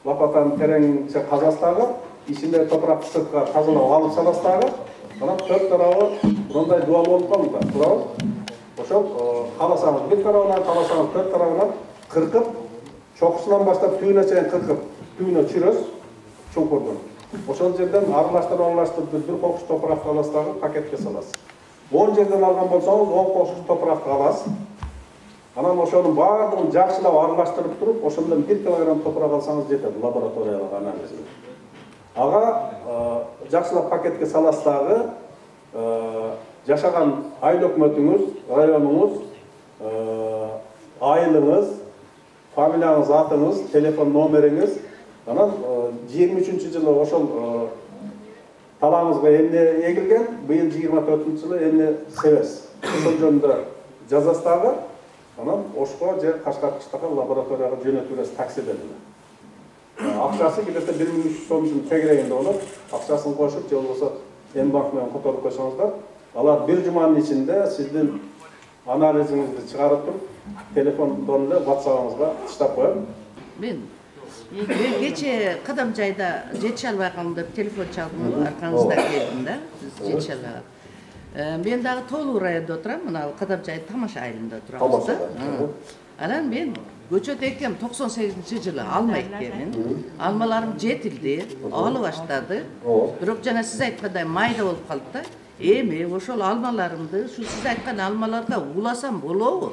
Лопатанын тереңинче казасыз дагы, ичинде топуракты сыртка тазалап алып саласыз дагы. Анан 4 тарабы мындай дуал болуп калды да, туурабы? Ошол кааласаңыз 1 тарабынан, кааласаңыз 4 тарабынан кыркып, чокусунан баштап түбүнө чейин кыркып, түбүнө чүрөсүз, чуңкурдун. Ошол жерден аралаштырып бир кокус топуракты аласыз дагы, пакетке саласыз. 10 жерден алган болсоңуз 10 кокус топуракты аласыз. Анан ошонун баардыгын жакшылап аралаштырып туруп, ошондон 1 килограмм топурак алсаңыз жетет лабораториялык анализге. Ага жакшылап пакетке саласыз дагы, жашаган айыл өкмөтүңүз, районуңуз, айылыңыз, фамилияңыз, атыңыз, телефон номериңиз, анан 23-жылы ошол талаңызга эмне эгилген, быйыл 24-жылы эмне себес. Ошол жөнүндө жазасыз дагы, анан Ошко же Кашкаркычтагы лабораторияга жөнөтүп бересиз таксиден. Акчасы киресе 1300 сомдун тегерегинде болот. Акчасын кошуп, же болбосо М-банк менен которуп койсоңуздар, алар 1 жуманын ичинде сиздин анализиңизди чыгарып туруп, телефондон эле WhatsApp-ыңызга тыштап коет. Мен кече Кадамжайда жетише албай калдым деп телефон чалдым, аркаңызда келдим да, жетише албай. Мен дагы Тоолуу районунда отурам, мына Кадамжай Тамаша айылында турабыз да. Анан мен көчөдө экем 98-жылы алма эккенмин. Алмаларым жетилди, ала баштады. Бирок жана сиз айткандай майда болуп калды да. Эми ошол алмаларымды, ушу сиз айткан алмаларга уласам болобу?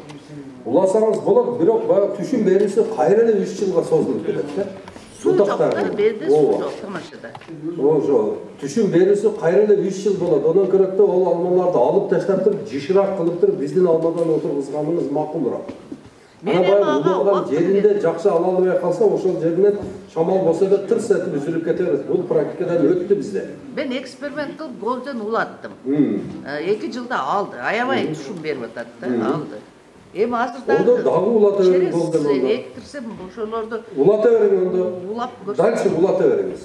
Уласаңыз болот, бирок баягы түшүм берүүсү кайра эле 3 жылга созулуп кетет да. Суу жок да, берди суу жок Тамашада. Ошо түшүм берүүсү кайра эле 3 жыл болот. Ондан көрөк да ол алмаларды алып таштап туруп, жиширак кылып туруп, биздин алмадан отургузганыбыз макулураак. Анан жеринде жакшы ала албай калса, ошол жеринен шамал болсо да тырс этип үзүлүп кете берет. Бул практикадан өттү бизде. Мен эксперимент кылып голдон улаттым. 2 жылда алды. Аябай түшүм берип атат да, алды. Эми азыр дагы улата бериң голдон. Эктирсем ошолорду улата бериң ондо. Улап көрсөм. Дальше улата бериңиз.